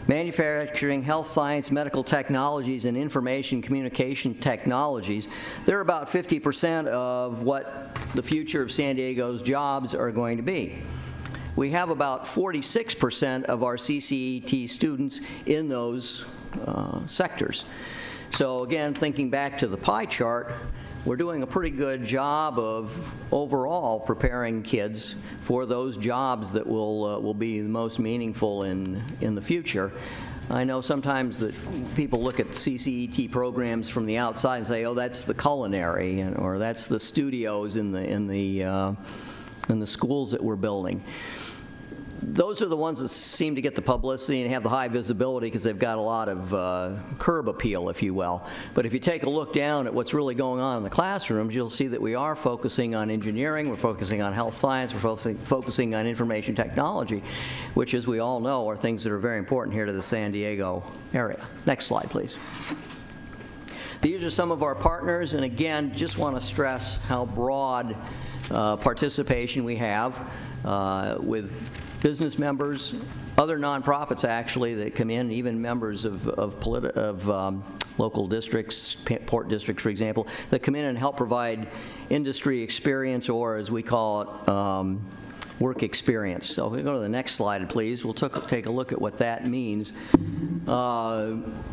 [SPEAKER 19] manufacturing, health science, medical technologies, and information communication technologies, they're about 50% of what the future of San Diego's jobs are going to be. We have about 46% of our CCET students in those sectors. So again, thinking back to the pie chart, we're doing a pretty good job of overall preparing kids for those jobs that will be the most meaningful in the future. I know sometimes that people look at CCET programs from the outside and say, oh, that's the culinary, or that's the studios in the schools that we're building. Those are the ones that seem to get the publicity and have the high visibility because they've got a lot of curb appeal, if you will. But if you take a look down at what's really going on in the classrooms, you'll see that we are focusing on engineering, we're focusing on health science, we're focusing on information technology, which, as we all know, are things that are very important here to the San Diego area. Next slide, please. These are some of our partners, and again, just want to stress how broad participation we have with business members, other nonprofits actually that come in, even members of local districts, port districts, for example, that come in and help provide industry experience, or as we call it, work experience. So if we go to the next slide, please, we'll take a look at what that means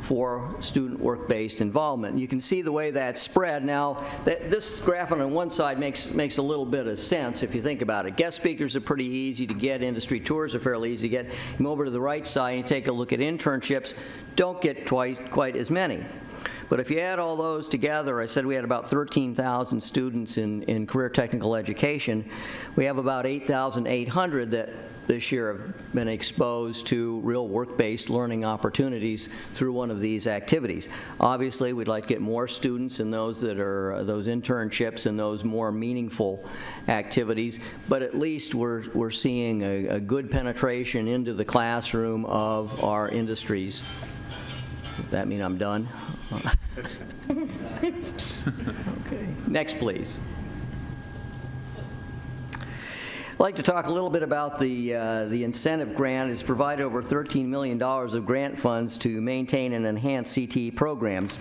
[SPEAKER 19] for student work-based involvement. You can see the way that's spread. Now, this graph on one side makes a little bit of sense if you think about it. Guest speakers are pretty easy to get. Industry tours are fairly easy to get. You move over to the right side and you take a look at internships. Don't get quite as many. But if you add all those together, I said we had about 13,000 students in career technical education. We have about 8,800 that this year have been exposed to real work-based learning opportunities through one of these activities. Obviously, we'd like to get more students in those that are those internships and those more meaningful activities, but at least we're seeing a good penetration into the classroom of our industries. Does that mean I'm done? Okay. Next, please. I'd like to talk a little bit about the incentive grant. It's provided over $13 million of grant funds to maintain and enhance CTE programs.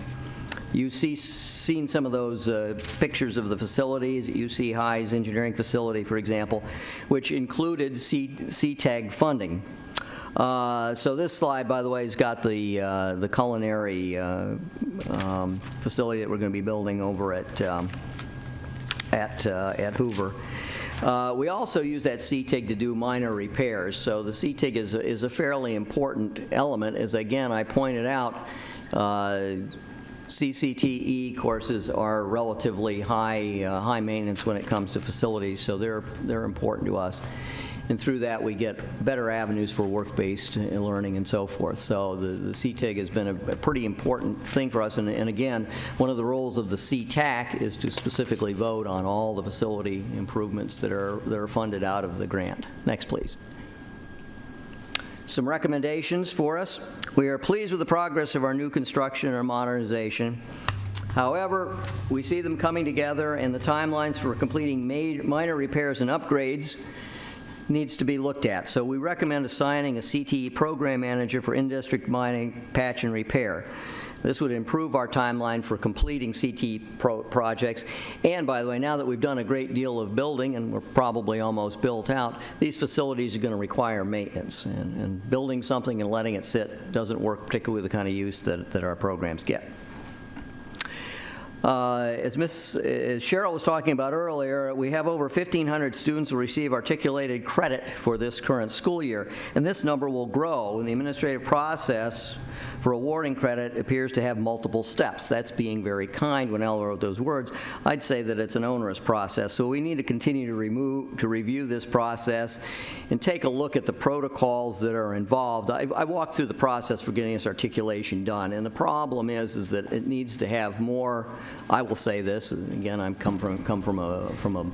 [SPEAKER 19] You've seen some of those pictures of the facilities at UC High's engineering facility, for example, which included CTAG funding. So this slide, by the way, has got the culinary facility that we're going to be building over at Hoover. We also use that CTIG to do minor repairs. So the CTIG is a fairly important element, as again I pointed out. CCTE courses are relatively high maintenance when it comes to facilities, so they're important to us. And through that, we get better avenues for work-based learning and so forth. So the CTIG has been a pretty important thing for us. And again, one of the roles of the CTAC is to specifically vote on all the facility improvements that are funded out of the grant. Next, please. Some recommendations for us. We are pleased with the progress of our new construction or modernization. However, we see them coming together, and the timelines for completing minor repairs and upgrades needs to be looked at. So we recommend assigning a CTE program manager for in-district mining, patch, and repair. This would improve our timeline for completing CTE projects. And by the way, now that we've done a great deal of building, and we're probably almost built out, these facilities are going to require maintenance. And building something and letting it sit doesn't work, particularly with the kind of use that our programs get. As Cheryl was talking about earlier, we have over 1,500 students who receive articulated credit for this current school year, and this number will grow. And the administrative process for awarding credit appears to have multiple steps. That's being very kind when Ella wrote those words. I'd say that it's an onerous process, so we need to continue to review this process and take a look at the protocols that are involved. I walked through the process for getting this articulation done, and the problem is that it needs to have more. I will say this, again, I come from a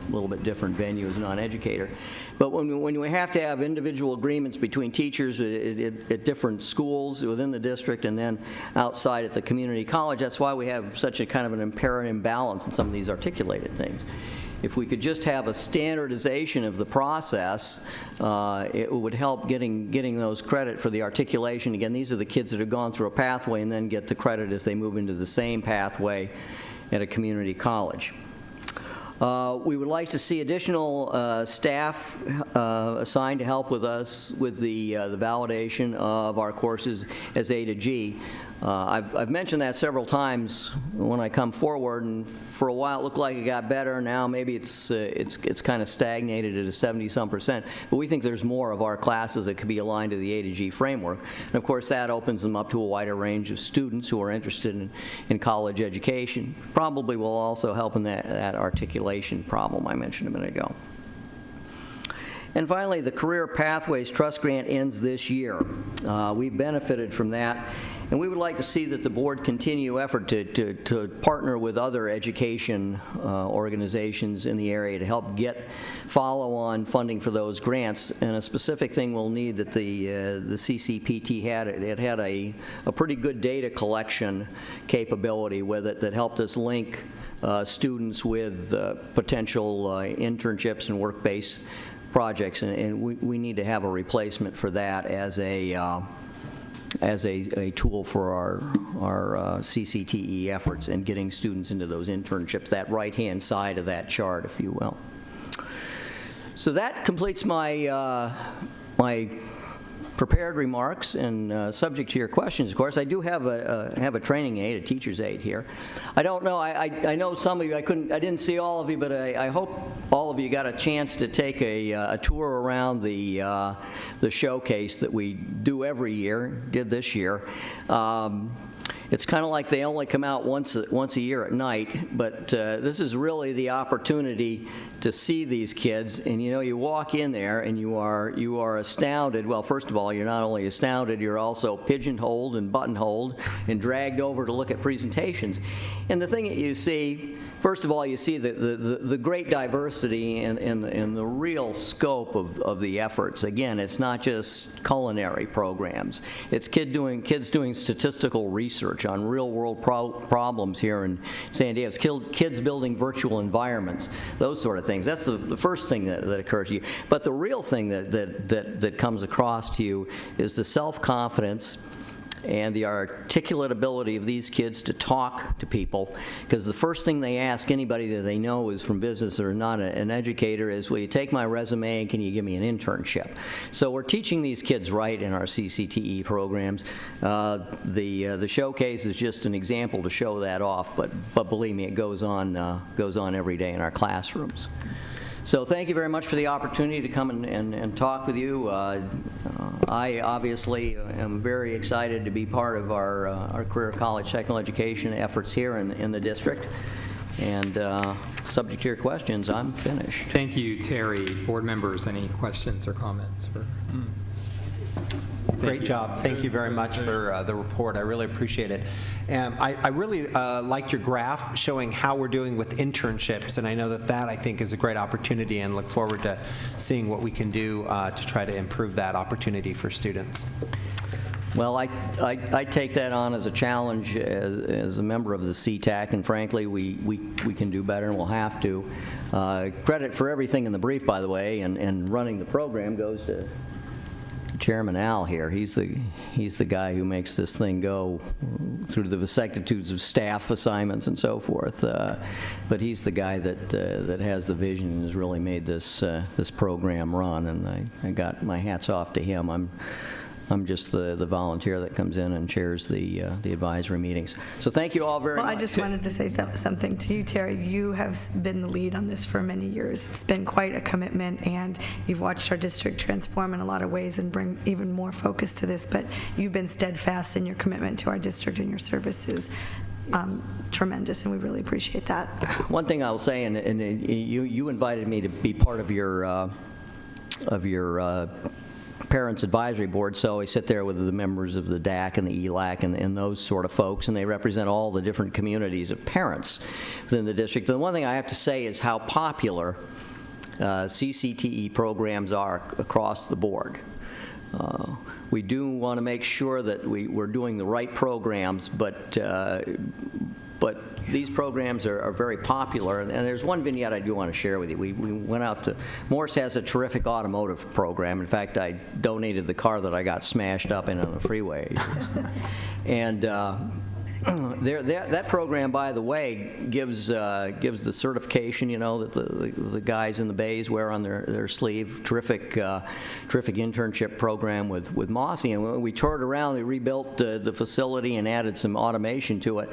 [SPEAKER 19] little bit different venue as a non-educator, but when we have to have individual agreements between teachers at different schools within the district and then outside at the community college, that's why we have such a kind of an apparent imbalance in some of these articulated things. If we could just have a standardization of the process, it would help getting those credit for the articulation. Again, these are the kids that have gone through a pathway and then get the credit if they move into the same pathway at a community college. We would like to see additional staff assigned to help with us with the validation of our courses as A to G. I've mentioned that several times when I come forward, and for a while it looked like it got better. Now maybe it's kind of stagnated at a 70-some%. But we think there's more of our classes that could be aligned to the A to G framework. And of course that opens them up to a wider range of students who are interested in college education. Probably will also help in that articulation problem I mentioned a minute ago. And finally, the Career Pathways Trust Grant ends this year. We benefited from that. And we would like to see that the board continue effort to partner with other education organizations in the area to help get follow-on funding for those grants. And a specific thing we'll need that the CCPT had, it had a pretty good data collection capability with it that helped us link students with potential internships and work-based projects. And we need to have a replacement for that as a tool for our CCTE efforts and getting students into those internships, that right-hand side of that chart, if you will. So that completes my my prepared remarks, and subject to your questions, of course. I do have a training aid, a teacher's aid here. I don't know, I know some of you, I didn't see all of you, but I hope all of you got a chance to take a tour around the showcase that we do every year, did this year. It's kind of like they only come out once a year at night, but this is really the opportunity to see these kids. And you know, you walk in there and you are astounded. Well, first of all, you're not only astounded, you're also pigeonholed and buttonholed and dragged over to look at presentations. And the thing that you see, first of all, you see the great diversity and the real scope of the efforts. Again, it's not just culinary programs. It's kids doing statistical research on real-world problems here in San Diego. It's kids building virtual environments, those sort of things. That's the first thing that occurs to you. But the real thing that comes across to you is the self-confidence and the articulate ability of these kids to talk to people, because the first thing they ask anybody that they know is from business or not an educator is, will you take my resume and can you give me an internship? So we're teaching these kids right in our CCTE programs. The showcase is just an example to show that off, but believe me, it goes on every day in our classrooms. So thank you very much for the opportunity to come and talk with you. I obviously am very excited to be part of our career college technical education efforts here in the district. And subject to your questions, I'm finished.
[SPEAKER 1] Thank you, Terry. Board members, any questions or comments?
[SPEAKER 15] Great job. Thank you very much for the report. I really appreciate it. And I really liked your graph showing how we're doing with internships, and I know that I think is a great opportunity, and look forward to seeing what we can do to try to improve that opportunity for students.
[SPEAKER 19] Well, I take that on as a challenge as a member of the CTAC, and frankly, we can do better, and we'll have to. Credit for everything in the brief, by the way, and running the program goes to Chairman Al here. He's the guy who makes this thing go through the vicissitudes of staff assignments and so forth. But he's the guy that has the vision and has really made this program run. And I got my hats off to him. I'm just the volunteer that comes in and chairs the advisory meetings. So thank you all very much.
[SPEAKER 13] Well, I just wanted to say something to you, Terry. You have been the lead on this for many years. It's been quite a commitment, and you've watched our district transform in a lot of ways and bring even more focus to this, but you've been steadfast in your commitment to our district, and your service is tremendous, and we really appreciate that.
[SPEAKER 19] One thing I'll say, and you invited me to be part of your Parents Advisory Board, so I sit there with the members of the DAC and the ELAC and those sort of folks, and they represent all the different communities of parents within the district. And one thing I have to say is how popular CCTE programs are across the board. We do want to make sure that we're doing the right programs, but these programs are very popular, and there's one vignette I do want to share with you. We went out to, Morse has a terrific automotive program. In fact, I donated the car that I got smashed up in on the freeway. And that program, by the way, gives the certification, that the guys in the bays wear on their sleeve. Terrific internship program with Mossy. And when we toured around, they rebuilt the facility and added some automation to it.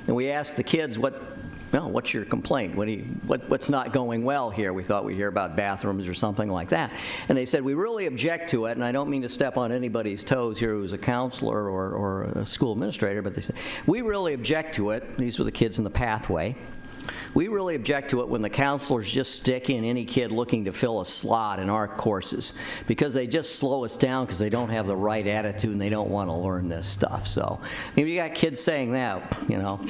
[SPEAKER 19] And we asked the kids, what's your complaint? What's not going well here? We thought we'd hear about bathrooms or something like that. And they said, we really object to it, and I don't mean to step on anybody's toes here who's a counselor or a school administrator, but they said, we really object to it. These were the kids in the pathway. We really object to it when the counselors just stick in any kid looking to fill a slot in our courses, because they just slow us down because they don't have the right attitude and they don't want to learn this stuff. So maybe you got kids saying that,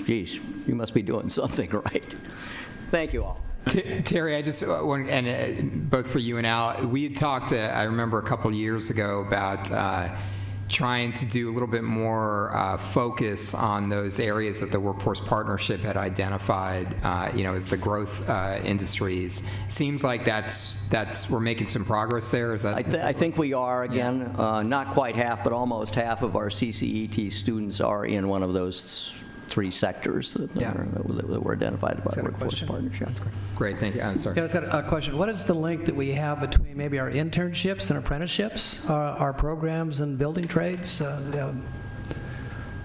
[SPEAKER 19] geez, you must be doing something right. Thank you all.
[SPEAKER 1] Terry, I just want, and both for you and Al, we had talked, I remember a couple of years ago about trying to do a little bit more focus on those areas that the Workforce Partnership had identified, as the growth industries. Seems like we're making some progress there. Is that?
[SPEAKER 19] I think we are, again, not quite half, but almost half of our CCET students are in one of those three sectors that were identified by the Workforce Partnership.
[SPEAKER 1] Great, thank you. I'm sorry.
[SPEAKER 14] Yeah, I just got a question. What is the link that we have between maybe our internships and apprenticeships, our programs and building trades? Do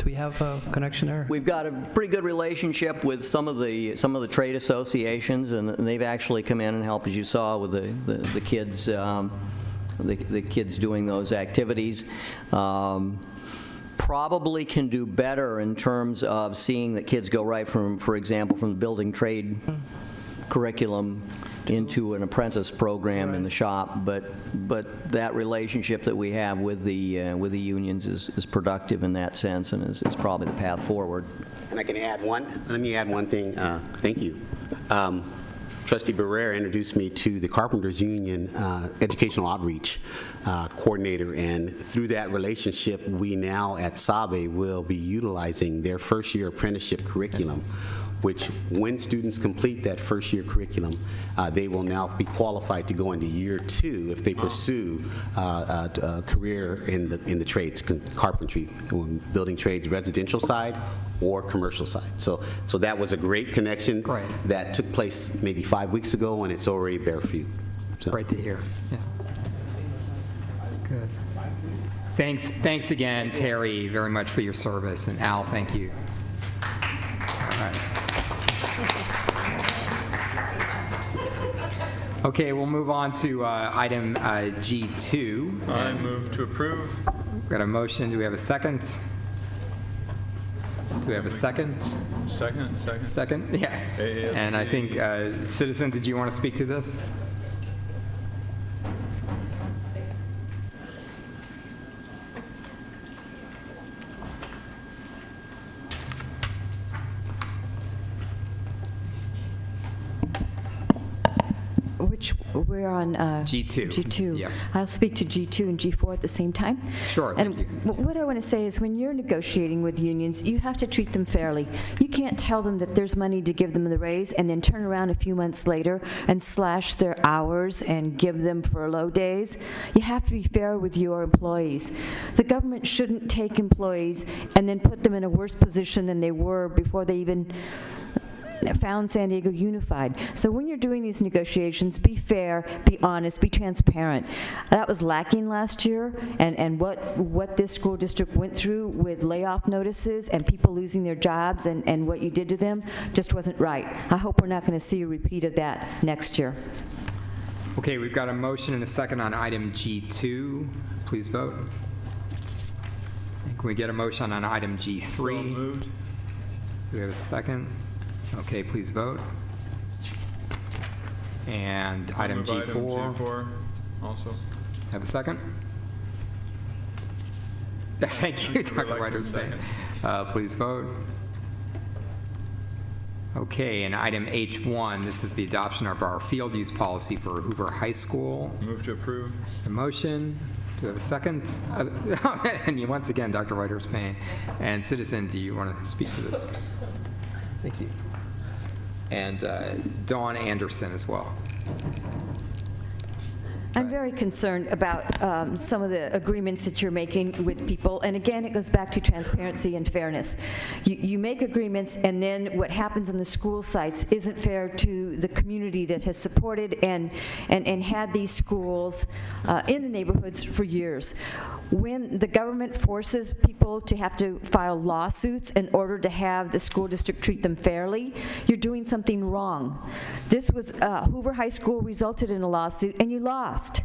[SPEAKER 14] we have a connection there?
[SPEAKER 19] We've got a pretty good relationship with some of the trade associations, and they've actually come in and helped, as you saw, with the kids, the kids doing those activities. Probably can do better in terms of seeing that kids go right from, for example, from the building trade curriculum into an apprentice program in the shop, but that relationship that we have with the unions is productive in that sense, and is probably the path forward.
[SPEAKER 20] And I can add let me add one thing. Thank you. Trustee Barrera introduced me to the Carpenters Union Educational Outreach Coordinator, and through that relationship, we now at SABE will be utilizing their first-year apprenticeship curriculum, which when students complete that first-year curriculum, they will now be qualified to go into year 2 if they pursue a career in the trades, carpentry, building trades, residential side, or commercial side. So that was a great connection that took place maybe 5 weeks ago, and it's already bear fruit. So.
[SPEAKER 1] Great to hear. Yeah. Good. Thanks again, Terry, very much for your service, and Al, thank you. All right. Okay, we'll move on to item G2.
[SPEAKER 11] I move to approve.
[SPEAKER 1] Got a motion. Do we have a second? Do we have a second?
[SPEAKER 11] Second.
[SPEAKER 1] Second? Yeah. And I think, Citizen, did you want to speak to this?
[SPEAKER 17] We're on
[SPEAKER 1] G2.
[SPEAKER 17] G2.
[SPEAKER 1] Yeah.
[SPEAKER 17] I'll speak to G2 and G4 at the same time.
[SPEAKER 1] Sure,
[SPEAKER 17] And
[SPEAKER 1] thank you.
[SPEAKER 17] what I want to say is when you're negotiating with unions, you have to treat them fairly. You can't tell them that there's money to give them the raise and then turn around a few months later and slash their hours and give them furlough days. You have to be fair with your employees. The government shouldn't take employees and then put them in a worse position than they were before they even found San Diego Unified. So when you're doing these negotiations, be fair, be honest, be transparent. That was lacking last year, and what this school district went through with layoff notices and people losing their jobs and what you did to them just wasn't right. I hope we're not going to see a repeat of that next year.
[SPEAKER 1] Okay, we've got a motion and a second on item G2. Please vote. Can we get a motion on item G3?
[SPEAKER 11] So moved.
[SPEAKER 1] Do we have a second? Okay, please vote. And item
[SPEAKER 11] Move
[SPEAKER 1] G4.
[SPEAKER 11] Item G4 also.
[SPEAKER 1] Have a second? Thank you, Dr. Whiterspan. Please vote. Okay, and item H1, this is the adoption of our field use policy for Hoover High School.
[SPEAKER 11] Move to approve.
[SPEAKER 1] A motion. Do we have a second? And once again, Dr. Whiterspan. And Citizen, do you want to speak to this? Thank you. And Dawn Anderson as well.
[SPEAKER 17] I'm very concerned about some of the agreements that you're making with people. And again, it goes back to transparency and fairness. You make agreements, and then what happens on the school sites isn't fair to the community that has supported and had these schools in the neighborhoods for years. When the government forces people to have to file lawsuits in order to have the school district treat them fairly, you're doing something wrong. This was, Hoover High School resulted in a lawsuit, and you lost.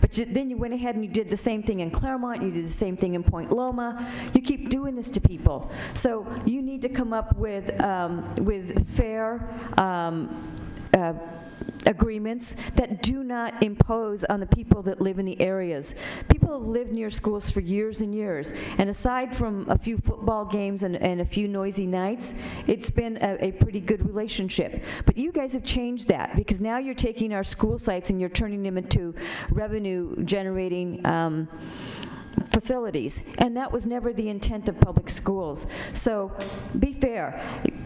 [SPEAKER 17] But then you went ahead and you did the same thing in Claremont, you did the same thing in Point Loma. You keep doing this to people. So you need to come up with fair agreements that do not impose on the people that live in the areas. People have lived near schools for years and years, and aside from a few football games and a few noisy nights, it's been a pretty good relationship. But you guys have changed that, because now you're taking our school sites and you're turning them into revenue-generating facilities, and that was never the intent of public schools. So be fair.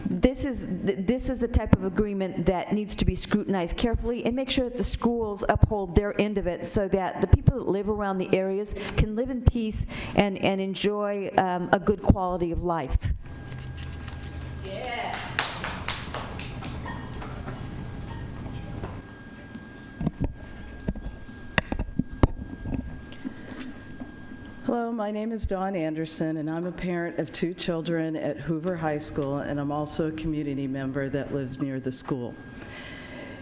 [SPEAKER 17] This is the type of agreement that needs to be scrutinized carefully, and make sure that the schools uphold their end of it so that the people that live around the areas can live in peace and enjoy a good quality of life. Yeah.
[SPEAKER 21] Hello, my name is Dawn Anderson, and I'm a parent of 2 children at Hoover High School, and I'm also a community member that lives near the school.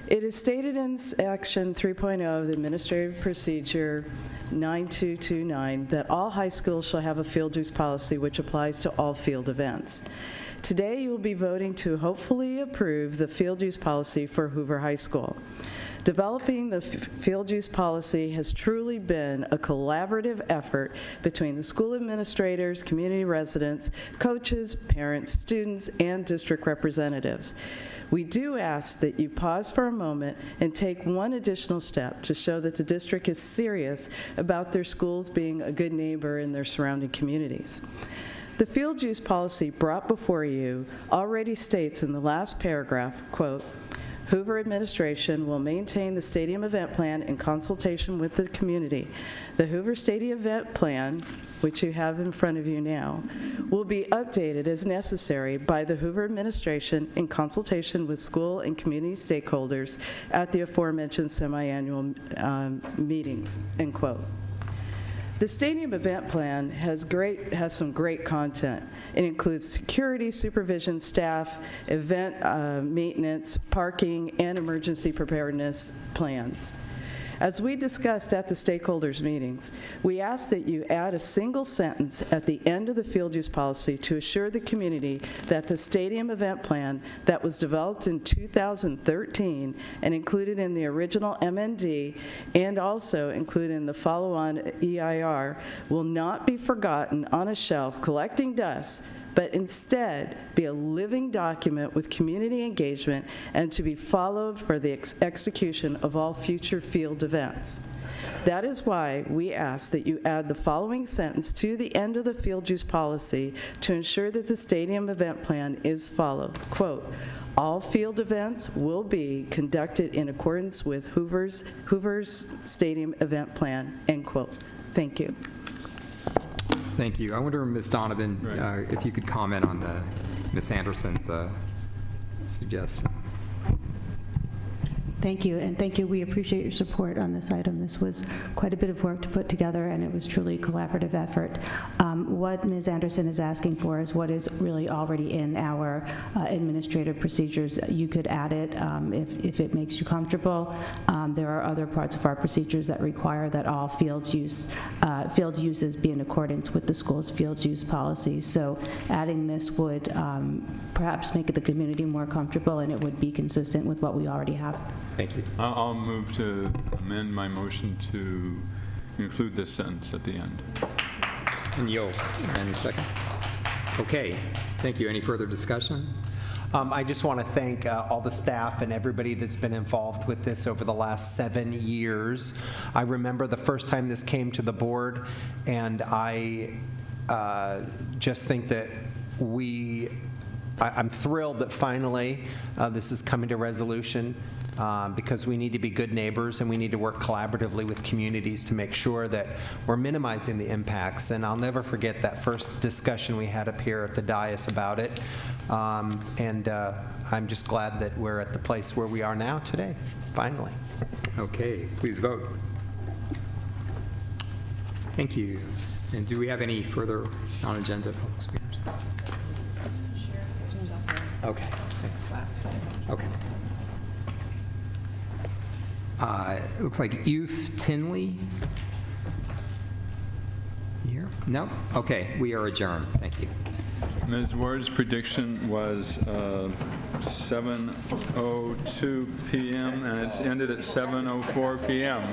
[SPEAKER 21] It is stated in Section 3.0 of the Administrative Procedure 9229 that all high schools shall have a field use policy which applies to all field events. Today, you will be voting to hopefully approve the field use policy for Hoover High School. Developing the field use policy has truly been a collaborative effort between the school administrators, community residents, coaches, parents, students, and district representatives. We do ask that you pause for a moment and take one additional step to show that the district is serious about their schools being a good neighbor in their surrounding communities. The field use policy brought before you already states in the last paragraph, quote, Hoover administration will maintain the stadium event plan in consultation with the community. The Hoover Stadium event plan, which you have in front of you now, will be updated as necessary by the Hoover administration in consultation with school and community stakeholders at the aforementioned semi-annual meetings, end quote. The stadium event plan has some great content. It includes security, supervision, staff, event maintenance, parking, and emergency preparedness plans. As we discussed at the stakeholders meetings, we ask that you add a single sentence at the end of the field use policy to assure the community that the stadium event plan that was developed in 2013 and included in the original MND and also included in the follow-on EIR will not be forgotten on a shelf collecting dust, but instead be a living document with community engagement and to be followed for the execution of all future field events. That is why we ask that you add the following sentence to the end of the field use policy to ensure that the stadium event plan is followed. Quote, all field events will be conducted in accordance with Hoover's stadium event plan, end quote. Thank you.
[SPEAKER 1] Thank you. I wonder, Ms. Donovan, if you could comment on Ms. Anderson's suggestion.
[SPEAKER 5] Thank you, and thank you. We appreciate your support on this item. This was quite a bit of work to put together, and it was truly a collaborative effort. What Ms. Anderson is asking for is what is really already in our administrative procedures. You could add it if it makes you comfortable. There are other parts of our procedures that require that all field uses be in accordance with the school's field use policy. So adding this would perhaps make the community more comfortable, and it would be consistent with what we already have.
[SPEAKER 1] Thank you.
[SPEAKER 11] I'll move to amend my motion to include this sentence at the end.
[SPEAKER 1] And you'll amend your second? Okay. Thank you. Any further discussion?
[SPEAKER 15] I just want to thank all the staff and everybody that's been involved with this over the last 7 years. I remember the first time this came to the board, and I just think that I'm thrilled that finally this is coming to resolution. Because we need to be good neighbors and we need to work collaboratively with communities to make sure that we're minimizing the impacts. And I'll never forget that first discussion we had up here at the dais about it. I'm just glad that we're at the place where we are now today, finally.
[SPEAKER 1] Okay, please vote. Thank you. And do we have any further non-agenda public speakers? Okay, thanks. Okay. It looks like Youth Tinley. Here? No? Okay, we are adjourned. Thank you.
[SPEAKER 11] Ms. Ward's prediction was 7:02 p.m. and it's ended at 7:04 p.m.